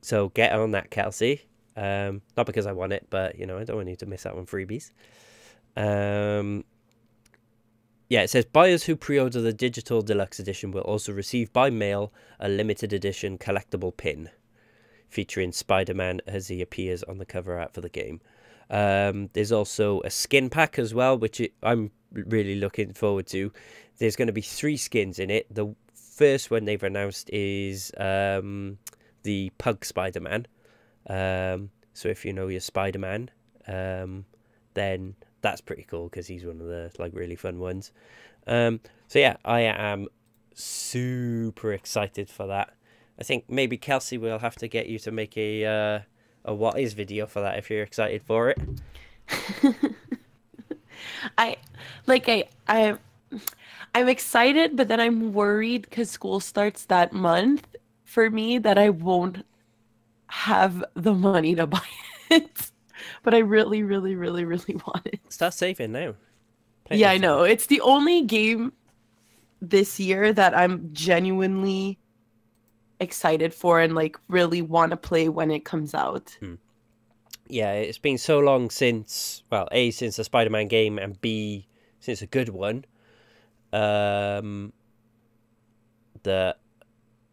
Speaker 1: So get on that, Kelsey. Not because I want it, but, I don't want you to miss out on freebies. Yeah, it says, buyers who pre-order the digital deluxe edition will also receive by mail a limited edition collectible pin featuring Spider-Man as he appears on the cover art for the game. There's also a skin pack as well, which I'm really looking forward to. There's going to be 3 skins in it. The first one they've announced is the Pug Spider-Man. So if you know your Spider-Man, then that's pretty cool because he's one of the really fun ones. So yeah, I am super excited for that. I think maybe Kelsey will have to get you to make a what is video for that if you're excited for it.
Speaker 2: I'm excited, but then I'm worried because school starts that month for me that I won't have the money to buy it. But I really, really, really, really want it.
Speaker 1: Start saving now.
Speaker 2: Yeah, I know. It's the only game this year that I'm genuinely excited for and really want to play when it comes out.
Speaker 1: Yeah, it's been so long since, well, A, since the Spider-Man game, and B, since a good one, that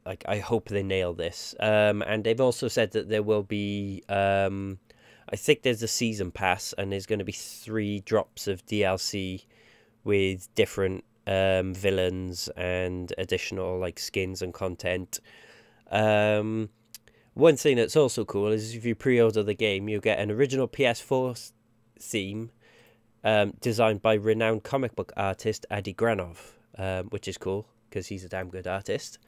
Speaker 1: I hope they nail this. And they've also said that there will be, I think there's a season pass, and there's going to be 3 drops of DLC with different villains and additional skins and content. One thing that's also cool is if you pre-order the game, you get an original PS4 theme designed by renowned comic book artist Adi Granov, which is cool because he's a damn good artist.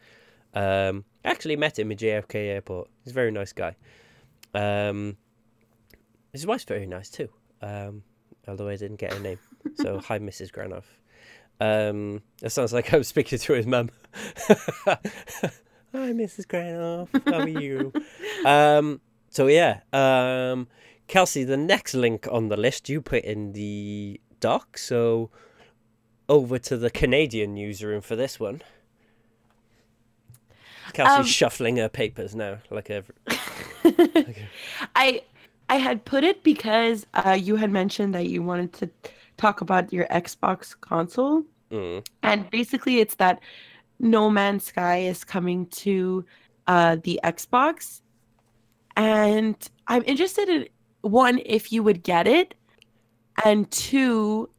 Speaker 1: Actually met him at JFK Airport. He's a very nice guy. His wife's very nice too, although I didn't get her name. So hi, Mrs. Granov. That sounds like I'm speaking to his mum. Hi, Mrs. Granoff. How are you? So yeah, Kelsey, the next link on the list you put in the doc, so over to the Canadian newsroom for this one. Kelsey's shuffling her papers now, like a.
Speaker 2: I had put it because you had mentioned that you wanted to talk about your Xbox console, and basically it's that No Man's Sky is coming to the Xbox, and I'm interested in, one, if you would get it, and two,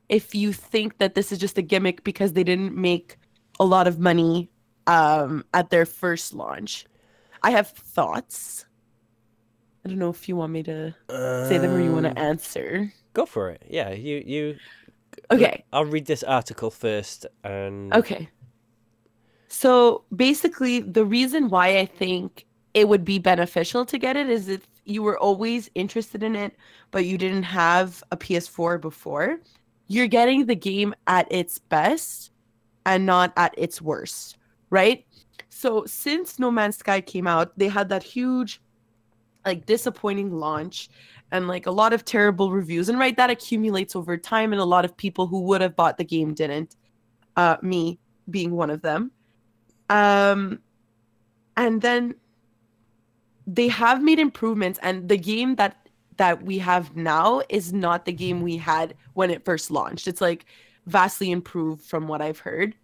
Speaker 2: if you think that this is just a gimmick because they didn't make a lot of money at their first launch. I have thoughts. I don't know if you want me to say them or you want to answer.
Speaker 1: Go for it. Yeah, you.
Speaker 2: Okay.
Speaker 1: I'll read this article first. And
Speaker 2: okay. So basically, the reason why I think it would be beneficial to get it is if you were always interested in it, but you didn't have a PS4 before, you're getting the game at its best and not at its worst, right? So since No Man's Sky came out, they had that huge, like, disappointing launch and like a lot of terrible reviews. And right, that accumulates over time, and a lot of people who would have bought the game didn't. Me being one of them. And then they have made improvements, and the game that we have now is not the game we had when it first launched. It's like vastly improved from what I've heard.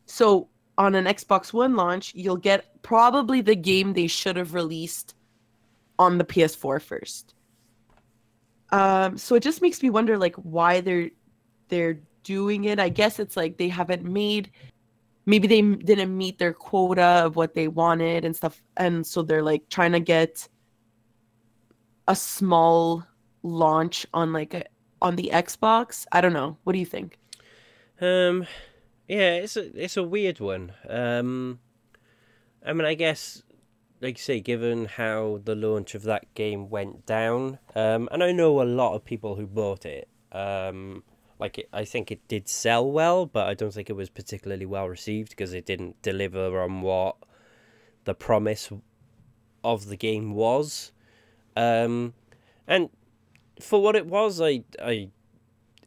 Speaker 2: So on an Xbox One launch, you'll get probably the game they should have released on the PS4 first. So it just makes me wonder, like, why they're doing it. I guess it's like they haven't made, maybe they didn't meet their quota of what they wanted and stuff, and so they're like trying to get a small launch on on the Xbox. I don't know. What do you think?
Speaker 1: Yeah, it's a weird one. I mean, I guess, like you say, given how the launch of that game went down, and I know a lot of people who bought it. I think it did sell well, but I don't think it was particularly well received because it didn't deliver on what the promise of the game was. And for what it was, I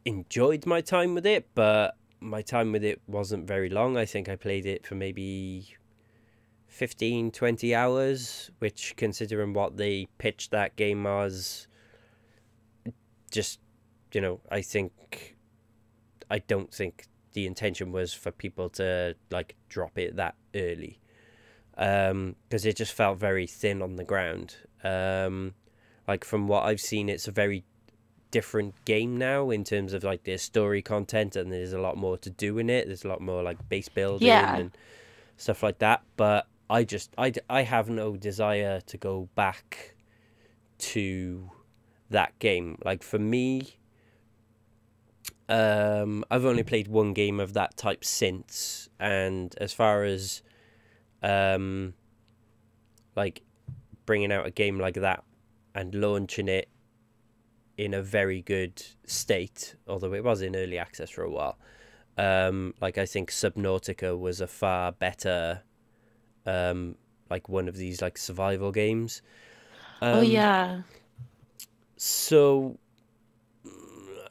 Speaker 1: enjoyed my time with it, but my time with it wasn't very long. I think I played it for maybe 15, 20 hours, which, considering what they pitched that game as, just, I don't think the intention was for people to, like, drop it that early. Because it just felt very thin on the ground. Like, from what I've seen, it's a very different game now in terms of, like, there's story content and there's a lot more to do in it. There's a lot more, like, base building and stuff like that. But I have no desire to go back to that game. Like, for me, I've only played one game of that type since, and as far as like bringing out a game like that and launching it in a very good state, although it was in early access for a while, like, I think Subnautica was a far better like one of these, like, survival games.
Speaker 2: Oh yeah.
Speaker 1: So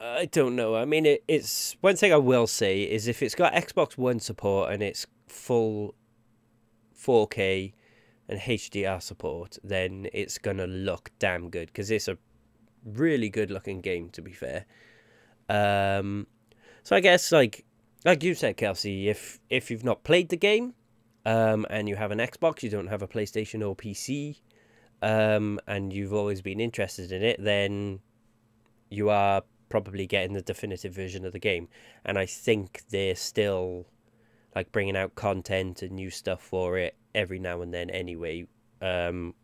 Speaker 1: I don't know. I mean, it's one thing I will say is if it's got Xbox One support and it's full 4K and HDR support, then it's gonna look damn good because it's a really good looking game, to be fair. So I guess, like you said, Kelsey, if you've not played the game, and you have an Xbox, you don't have a PlayStation or PC, and you've always been interested in it, then you are probably getting the definitive version of the game. And I think they're still, like, bringing out content and new stuff for it every now and then anyway,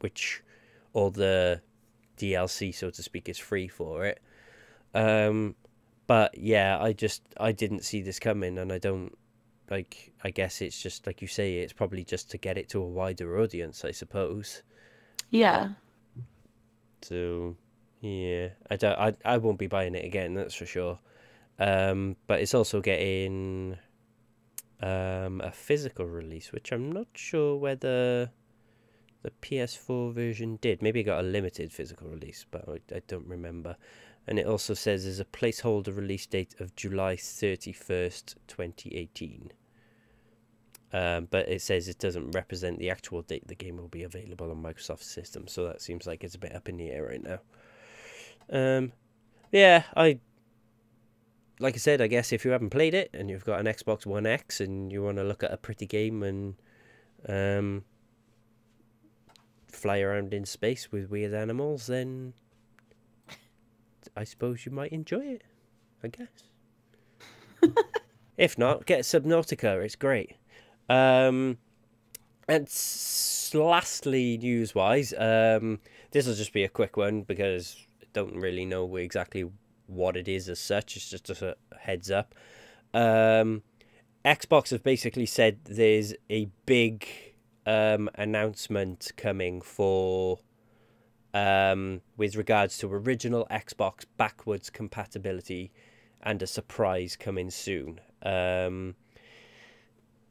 Speaker 1: which all the DLC, so to speak, is free for it. But yeah, I didn't see this coming, and I don't, like, I guess it's just, like you say, it's probably just to get it to a wider audience, I suppose.
Speaker 2: Yeah.
Speaker 1: So yeah, I won't be buying it again, that's for sure. But it's also getting a physical release, which I'm not sure whether The PS4 version did. Maybe it got a limited physical release, but I don't remember. And it also says there's a placeholder release date of July 31st, 2018. But it says it doesn't represent the actual date the game will be available on Microsoft's system, so that seems like it's a bit up in the air right now. Yeah, like I said, I guess if you haven't played it and you've got an Xbox One X and you want to look at a pretty game and fly around in space with weird animals, then I suppose you might enjoy it, I guess. If not, get Subnautica, it's great. And lastly, news-wise, this will just be a quick one because I don't really know exactly what it is as such. It's just a heads up. Xbox have basically said there's a big announcement coming for with regards to original Xbox backwards compatibility and a surprise coming soon.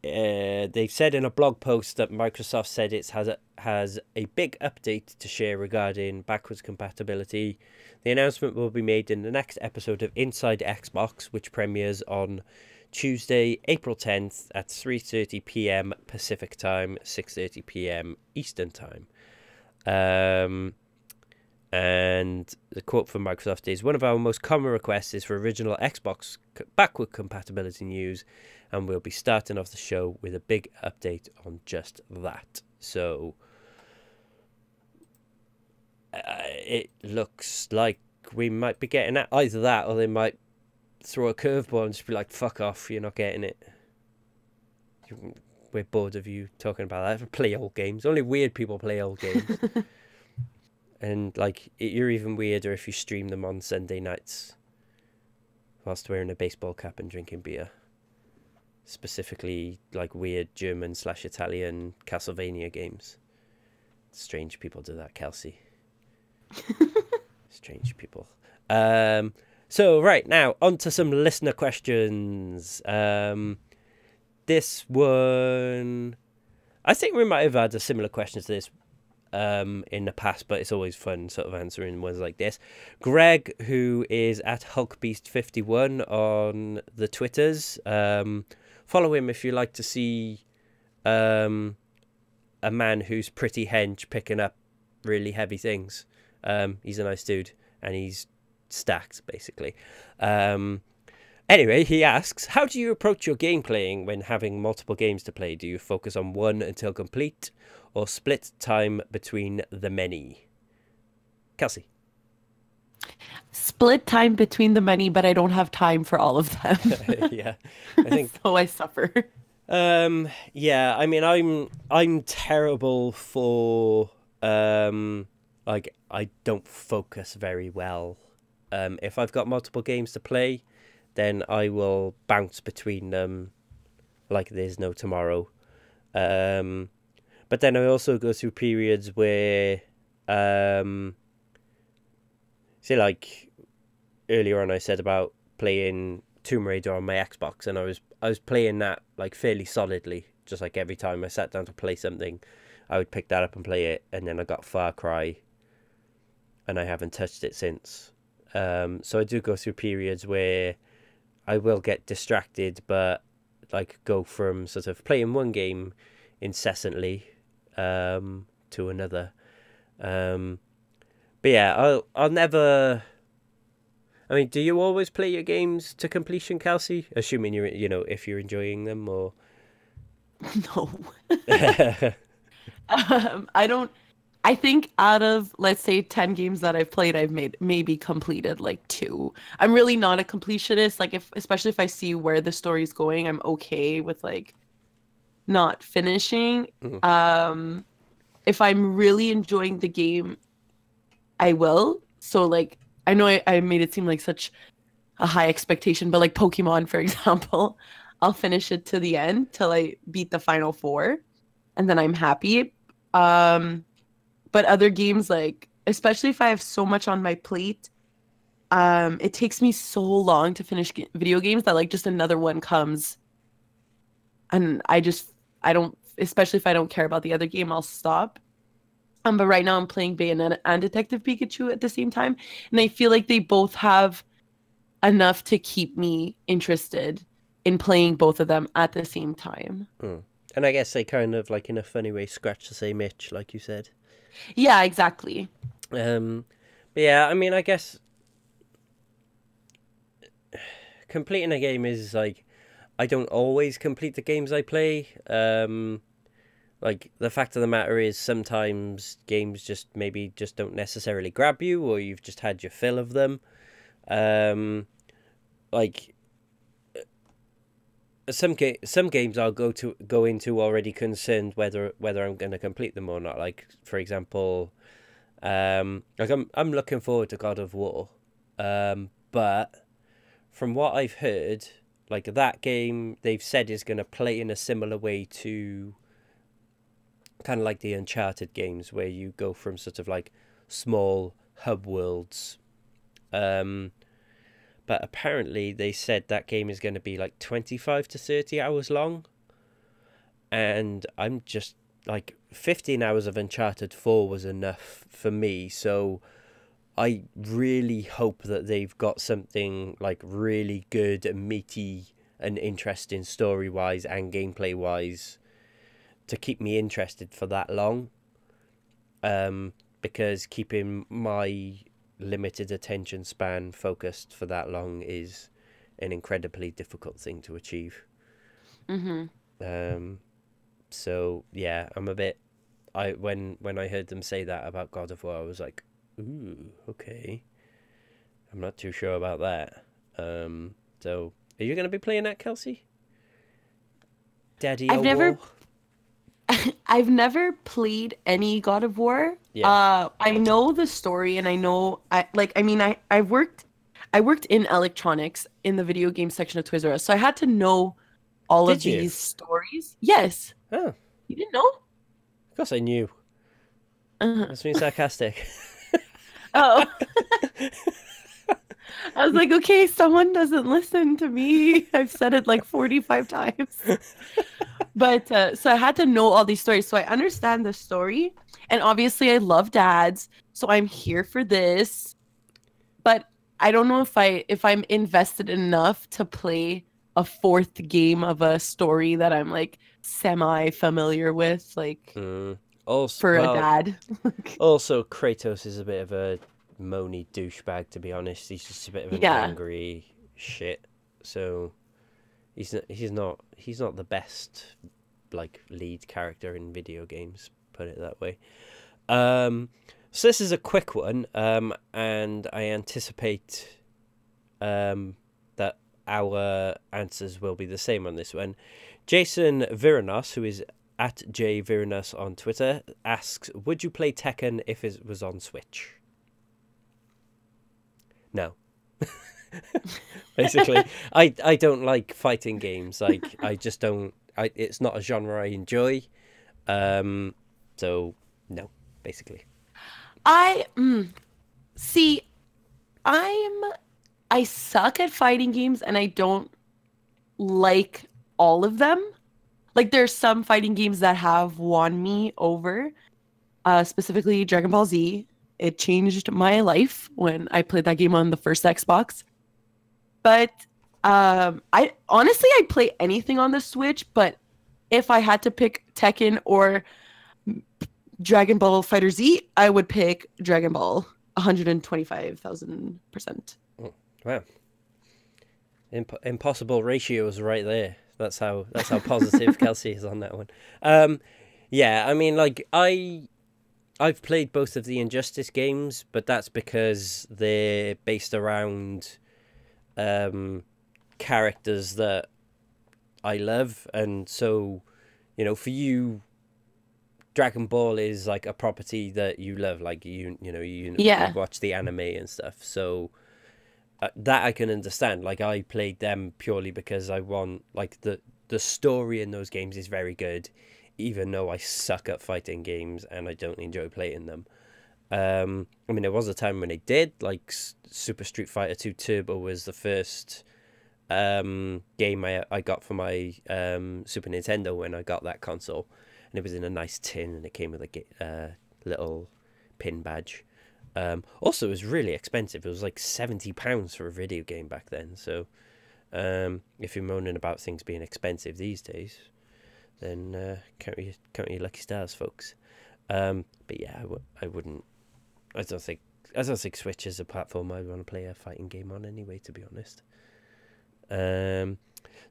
Speaker 1: They've said in a blog post that Microsoft said it has a big update to share regarding backwards compatibility. The announcement will be made in the next episode of Inside Xbox, which premieres on Tuesday, April 10th at 3:30 p.m. Pacific Time, 6:30 p.m. Eastern Time. And the quote from Microsoft is, "One of our most common requests is for original Xbox backward compatibility news, and we'll be starting off the show with a big update on just that." So it looks like we might be getting at either that, or they might throw a curveball and just be like, "Fuck off, you're not getting it. We're bored of you talking about that. Play old games. Only weird people play old games." And like, you're even weirder if you stream them on Sunday nights whilst wearing a baseball cap and drinking beer. Specifically, like weird German/Italian Castlevania games. Strange people do that, Kelsey. Strange people. So right now, on to some listener questions. This one, I think we might have had a similar question to this in the past, but it's always fun sort of answering ones like this. Greg, who is at HulkBeast51 on the Twitters, follow him if you like to see a man who's pretty hench picking up really heavy things. He's a nice dude, and he's stacked, basically. Anyway, he asks, how do you approach your game playing when having multiple games to play? Do you focus on one until complete, or split time between the many? Kelsey.
Speaker 2: Split time between the many, but I don't have time for all of them.
Speaker 1: Yeah, I think
Speaker 2: so. I suffer.
Speaker 1: Yeah, I mean, I'm terrible for like, I don't focus very well. If I've got multiple games to play, then I will bounce between them like there's no tomorrow. But then I also go through periods where, say, like earlier on I said about playing Tomb Raider on my Xbox, and I was playing that like fairly solidly. Just like every time I sat down to play something, I would pick that up and play it, and then I got Far Cry, and I haven't touched it since. So I do go through periods where I will get distracted, but like go from sort of playing one game incessantly to another. But yeah, I'll never. I mean, do you always play your games to completion, Kelsey? Assuming if you're enjoying them, or
Speaker 2: no. I don't. I think out of, let's say, 10 games that I've played, I've maybe completed like 2. I'm really not a completionist. Like, especially if I see where the story's going, I'm okay with like not finishing. Mm-hmm. If I'm really enjoying the game, I will. So like, I know I made it seem like such a high expectation, but like Pokemon, for example, I'll finish it to the end till I beat the final 4, and then I'm happy. But other games, like, especially if I have so much on my plate, it takes me so long to finish video games that like just another one comes, and I don't, especially if I don't care about the other game, I'll stop. But right now I'm playing Bayonetta and Detective Pikachu at the same time, and I feel like they both have enough to keep me interested in playing both of them at the same time.
Speaker 1: And I guess they kind of, like, in a funny way, scratch the same itch, like you said.
Speaker 2: Yeah, exactly.
Speaker 1: But yeah, I mean, I guess completing a game is like, I don't always complete the games I play. Like, the fact of the matter is sometimes games just maybe just don't necessarily grab you, or you've just had your fill of them. Like, some games I'll go into already concerned whether I'm going to complete them or not. Like, for example, like I'm looking forward to God of War, but from what I've heard, like, that game they've said is going to play in a similar way to kind of like the Uncharted games, where you go from sort of like small hub worlds. But apparently they said that game is going to be like 25 to 30 hours long. And I'm just like, 15 hours of Uncharted 4 was enough for me. So I really hope that they've got something like really good and meaty and interesting story-wise and gameplay-wise to keep me interested for that long. Because keeping my limited attention span focused for that long is an incredibly difficult thing to achieve. So yeah, I'm a bit, when I heard them say that about God of War, I was like, ooh, okay, I'm not too sure about that. So are you going to be playing that, Kelsey? Daddy
Speaker 2: I've never played any God of War.
Speaker 1: Yeah.
Speaker 2: I know the story, and I know I worked in electronics in the video game section of Toys R Us, so I had to know all of these stories. Yes.
Speaker 1: Oh,
Speaker 2: You didn't know?
Speaker 1: of course I knew. That's being sarcastic.
Speaker 2: Oh. I was like, okay, someone doesn't listen to me. I've said it like 45 times. But so I had to know all these stories. So I understand the story. And obviously I love dads. So I'm here for this. But I don't know if I'm invested enough to play a fourth game of a story that I'm like semi-familiar with, like
Speaker 1: Also,
Speaker 2: for a dad.
Speaker 1: Also, Kratos is a bit of a moany douchebag, to be honest. He's just a bit of an angry shit. So he's not the best, like, lead character in video games, put it that way. So this is a quick one, and I anticipate that our answers will be the same on this one. Jason Viranos, who is at jviranos on Twitter, asks, would you play Tekken if it was on Switch? No. Basically, I don't like fighting games. Like, I just don't. It's not a genre I enjoy. So no, basically.
Speaker 2: See, I suck at fighting games, and I don't like all of them. Like, there's some fighting games that have won me over, specifically Dragon Ball Z. It changed my life when I played that game on the first Xbox. But I honestly, I'd play anything on the Switch, but if I had to pick Tekken or Dragon Ball FighterZ, I would pick Dragon Ball 125,000%.
Speaker 1: Wow. Impossible ratios right there. That's how positive Kelsey is on that one. Yeah, I mean, like, I've played both of the Injustice games, but that's because they're based around characters that I love, and so, you know, for you, Dragon Ball is like a property that you love, like you watch the anime and stuff. So that I can understand. Like, I played them purely because I want, like, the story in those games is very good, even though I suck at fighting games and I don't enjoy playing them. I mean, there was a time when I did, like, Super Street Fighter 2 Turbo was the first game I got for my Super Nintendo when I got that console, and it was in a nice tin, and it came with little pin badge. Also, it was really expensive. It was like £70 for a video game back then. So, if you're moaning about things being expensive these days, then count your lucky stars, folks. But yeah, I wouldn't. I don't think Switch is a platform I want to play a fighting game on anyway, to be honest.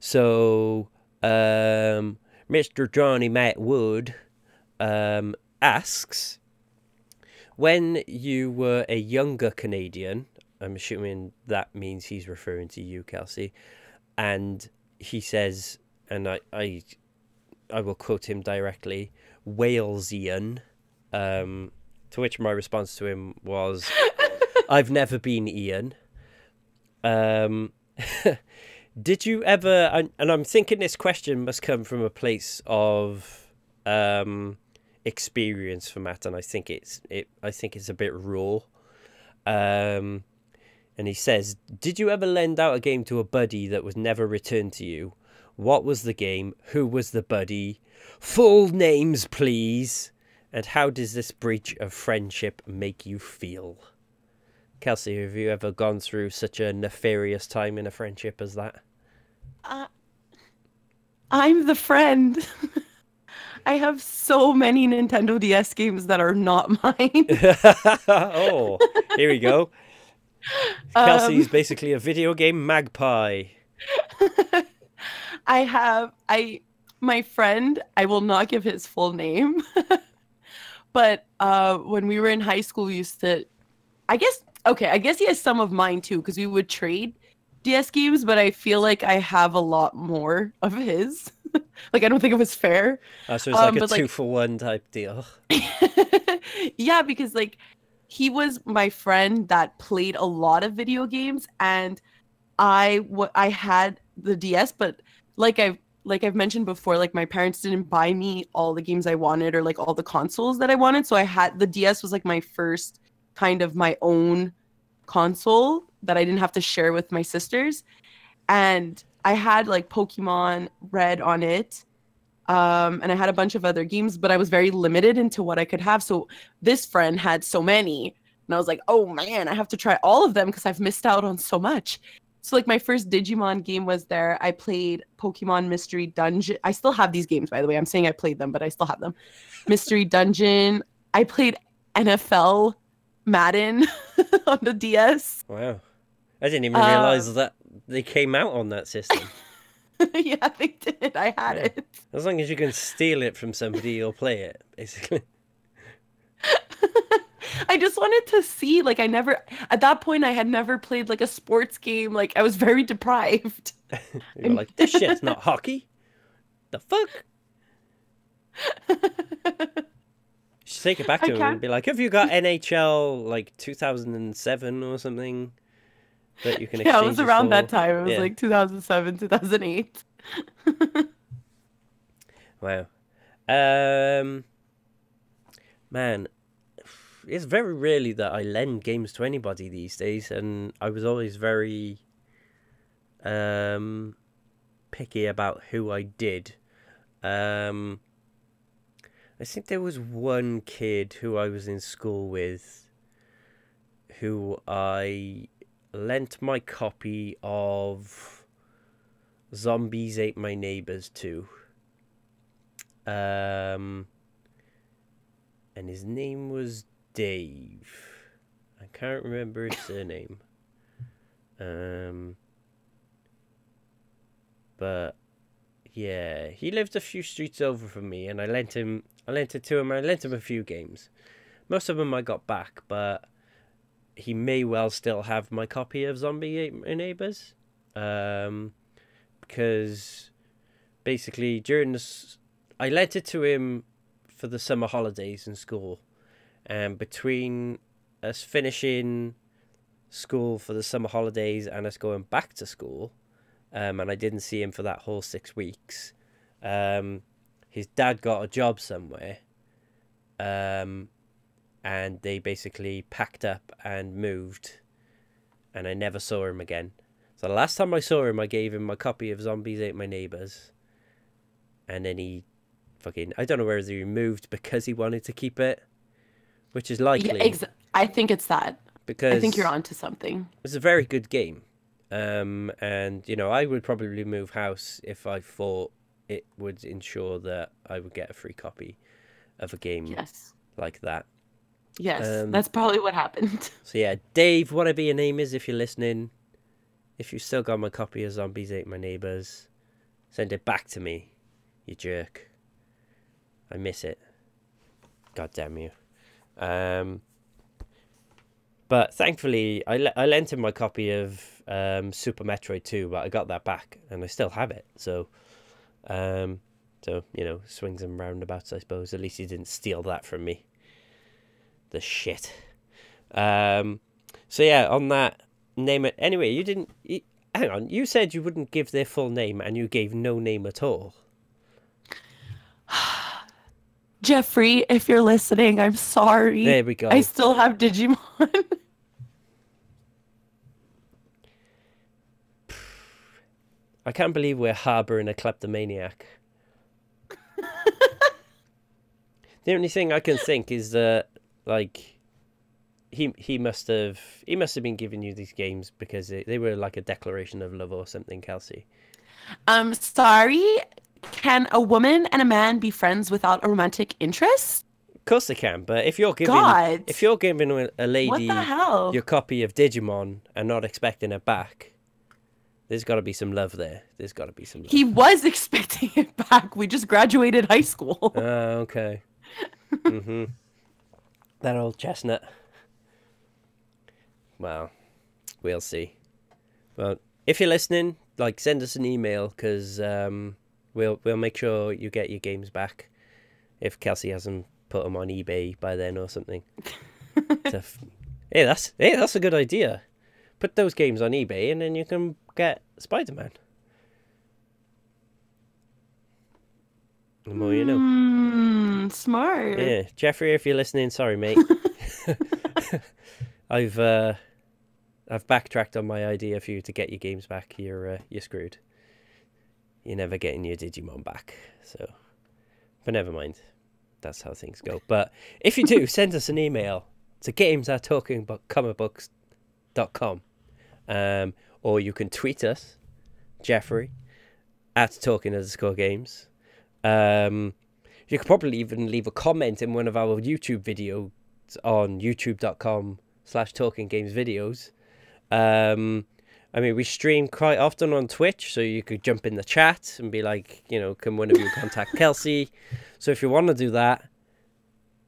Speaker 1: So, Mr. Johnny Matt Wood asks, when you were a younger Canadian, I'm assuming that means he's referring to you, Kelsey, and he says, and I will quote him directly, Walesian, to which my response to him was, I've never been Ian. Did you ever, and I'm thinking this question must come from a place of experience for Matt, and I think it's a bit raw. And he says, did you ever lend out a game to a buddy that was never returned to you? What was the game? Who was the buddy? Full names, please. And how does this breach of friendship make you feel? Kelsey, have you ever gone through such a nefarious time in a friendship as that?
Speaker 2: I'm the friend. I have so many Nintendo DS games that are not mine.
Speaker 1: Oh, here we go. Kelsey's basically a video game magpie.
Speaker 2: My friend, I will not give his full name, but when we were in high school, we used to, I guess he has some of mine too, because we would trade DS games, but I feel like I have a lot more of his. Like, I don't think it was fair.
Speaker 1: So it's like a 2-for-1 type deal.
Speaker 2: Yeah, because like he was my friend that played a lot of video games, and I had the DS, but like I've mentioned before, like my parents didn't buy me all the games I wanted or like all the consoles that I wanted, so I had the DS was like my first kind of my own console that I didn't have to share with my sisters, and I had like Pokemon Red on it, and I had a bunch of other games, but I was very limited into what I could have. So this friend had so many, and I was like, oh man, I have to try all of them because I've missed out on so much. So like my first Digimon game was there. I played Pokemon Mystery Dungeon. I still have these games, by the way. I'm saying I played them, but I still have them. Mystery Dungeon. I played NFL Madden on the DS.
Speaker 1: Wow. I didn't even realize that they came out on that system.
Speaker 2: Yeah, they did. I had it.
Speaker 1: As long as you can steal it from somebody, you'll play it, basically.
Speaker 2: I just wanted to see, like, at that point, I had never played, like, a sports game. Like, I was very deprived.
Speaker 1: You're like, this shit's not hockey. The fuck? You should take it back to him and be like, have you got NHL, like, 2007 or something that you can exchange?
Speaker 2: Yeah, it was around that time. It was, like, 2007, 2008.
Speaker 1: Wow. Man, it's very rarely that I lend games to anybody these days, and I was always very picky about who I did. I think there was one kid who I was in school with who I lent my copy of Zombies Ate My Neighbors to. And his name was Dave. I can't remember his surname. But yeah, he lived a few streets over from me, and I lent it to him. I lent him a few games. Most of them I got back, but he may well still have my copy of Zombie Ate My Neighbors. Because basically I lent it to him for the summer holidays in school, and between us finishing school for the summer holidays and us going back to school, and I didn't see him for that whole 6 weeks, his dad got a job somewhere, and they basically packed up and moved, and I never saw him again. So the last time I saw him, I gave him my copy of Zombies Ate My Neighbors, and then he I don't know whether he moved because he wanted to keep it, which is likely.
Speaker 2: I think it's that.
Speaker 1: Because
Speaker 2: I think you're onto something.
Speaker 1: It's a very good game. And, you know, I would probably move house if I thought it would ensure that I would get a free copy of a game like that.
Speaker 2: Yes, that's probably what happened.
Speaker 1: So, yeah, Dave, whatever your name is, if you're listening, if you still got my copy of Zombies Ate My Neighbors, send it back to me, you jerk. I miss it. God damn you. But thankfully, I lent him my copy of Super Metroid 2, but I got that back, and I still have it. So, you know, swings and roundabouts, I suppose. At least he didn't steal that from me. The shit. So yeah, on that, name it. Anyway, you didn't... hang on, you said you wouldn't give their full name, and you gave no name at all.
Speaker 2: Jeffrey, if you're listening, I'm sorry.
Speaker 1: There we go.
Speaker 2: I still have Digimon.
Speaker 1: I can't believe we're harboring a kleptomaniac. The only thing I can think is that, like, he must have been giving you these games because they were like a declaration of love or something, Kelsey.
Speaker 2: Sorry. Can a woman and a man be friends without a romantic interest?
Speaker 1: Of course they can, but if you're giving a lady your copy of Digimon and not expecting it back, there's got to be some love there. There's got to be some love.
Speaker 2: He was expecting it back. We just graduated high school.
Speaker 1: Oh, okay. That old chestnut. Well, we'll see. Well, if you're listening, like, send us an email, because we'll make sure you get your games back if Kelsey hasn't put them on eBay by then or something. Hey, that's a good idea. Put those games on eBay and then you can get Spider-Man. The more you know.
Speaker 2: Smart.
Speaker 1: Yeah, Jeffrey, if you're listening, sorry, mate. I've backtracked on my idea for you to get your games back. You're screwed. You're never getting your Digimon back. So, but never mind. That's how things go. But if you do, send us an email to games@talkingcomicbooks.com. Or you can tweet us, Jeffrey, @talking_games. You could probably even leave a comment in one of our YouTube videos on youtube.com/talkinggamesvideos. I mean, we stream quite often on Twitch, so you could jump in the chat and be like, you know, can one of you contact Kelsey? So if you want to do that,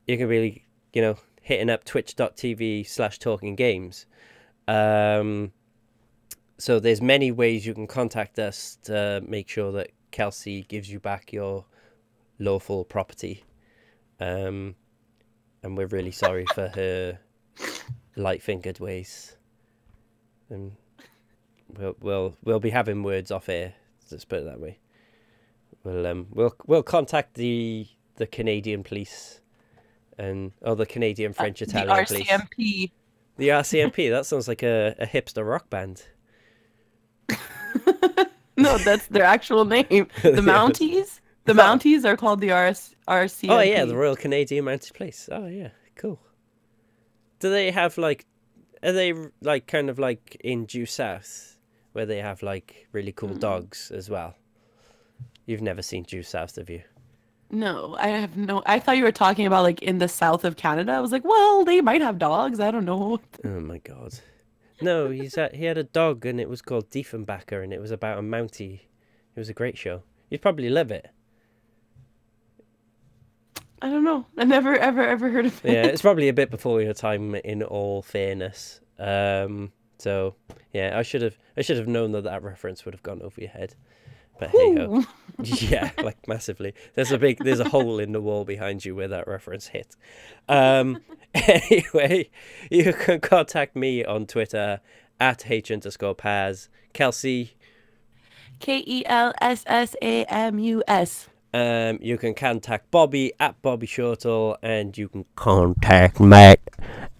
Speaker 1: you can really, you know, hitting up twitch.tv/talkinggames. So there's many ways you can contact us to make sure that Kelsey gives you back your lawful property. And we're really sorry for her light-fingered ways. And we'll be having words off air. Let's put it that way. We'll contact the Canadian police the Canadian French Italian police.
Speaker 2: The RCMP.
Speaker 1: The RCMP. That sounds like a hipster rock band.
Speaker 2: No, that's their actual name. The Mounties. The Mounties are called the RCMP.
Speaker 1: Oh yeah, the Royal Canadian Mounted Police. Oh yeah, cool. Do they have like? Are they like kind of like in Due South, where they have like really cool dogs as well? You've never seen Due South, have you?
Speaker 2: No, I have no. I thought you were talking about like in the south of Canada. I was like, well, they might have dogs. I don't know.
Speaker 1: Oh my god. No, he had a dog and it was called Diefenbacher and it was about a Mountie. It was a great show. You'd probably love it.
Speaker 2: I don't know. I never ever heard of it.
Speaker 1: Yeah, it's probably a bit before your time, in all fairness. So yeah, I should have known that reference would have gone over your head. But hey ho. Yeah, like massively. There's a hole in the wall behind you where that reference hit. Anyway, you can contact me on Twitter @H_Paz. Kelsey.
Speaker 2: KELSSAMUS.
Speaker 1: You can contact Bobby @BobbyShortle, and you can contact Matt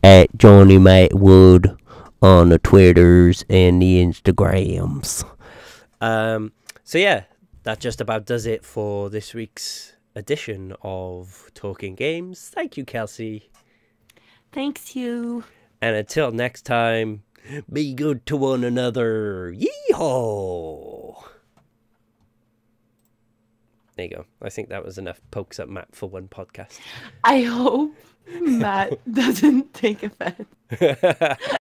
Speaker 1: @JohnnyMattWood on the Twitters and the Instagrams. So yeah, that just about does it for this week's edition of Talking Games. Thank you, Kelsey.
Speaker 2: Thanks, you.
Speaker 1: And until next time, be good to one another. Yee-haw! There you go. I think that was enough pokes at Matt for one podcast.
Speaker 2: I hope Matt doesn't take offense.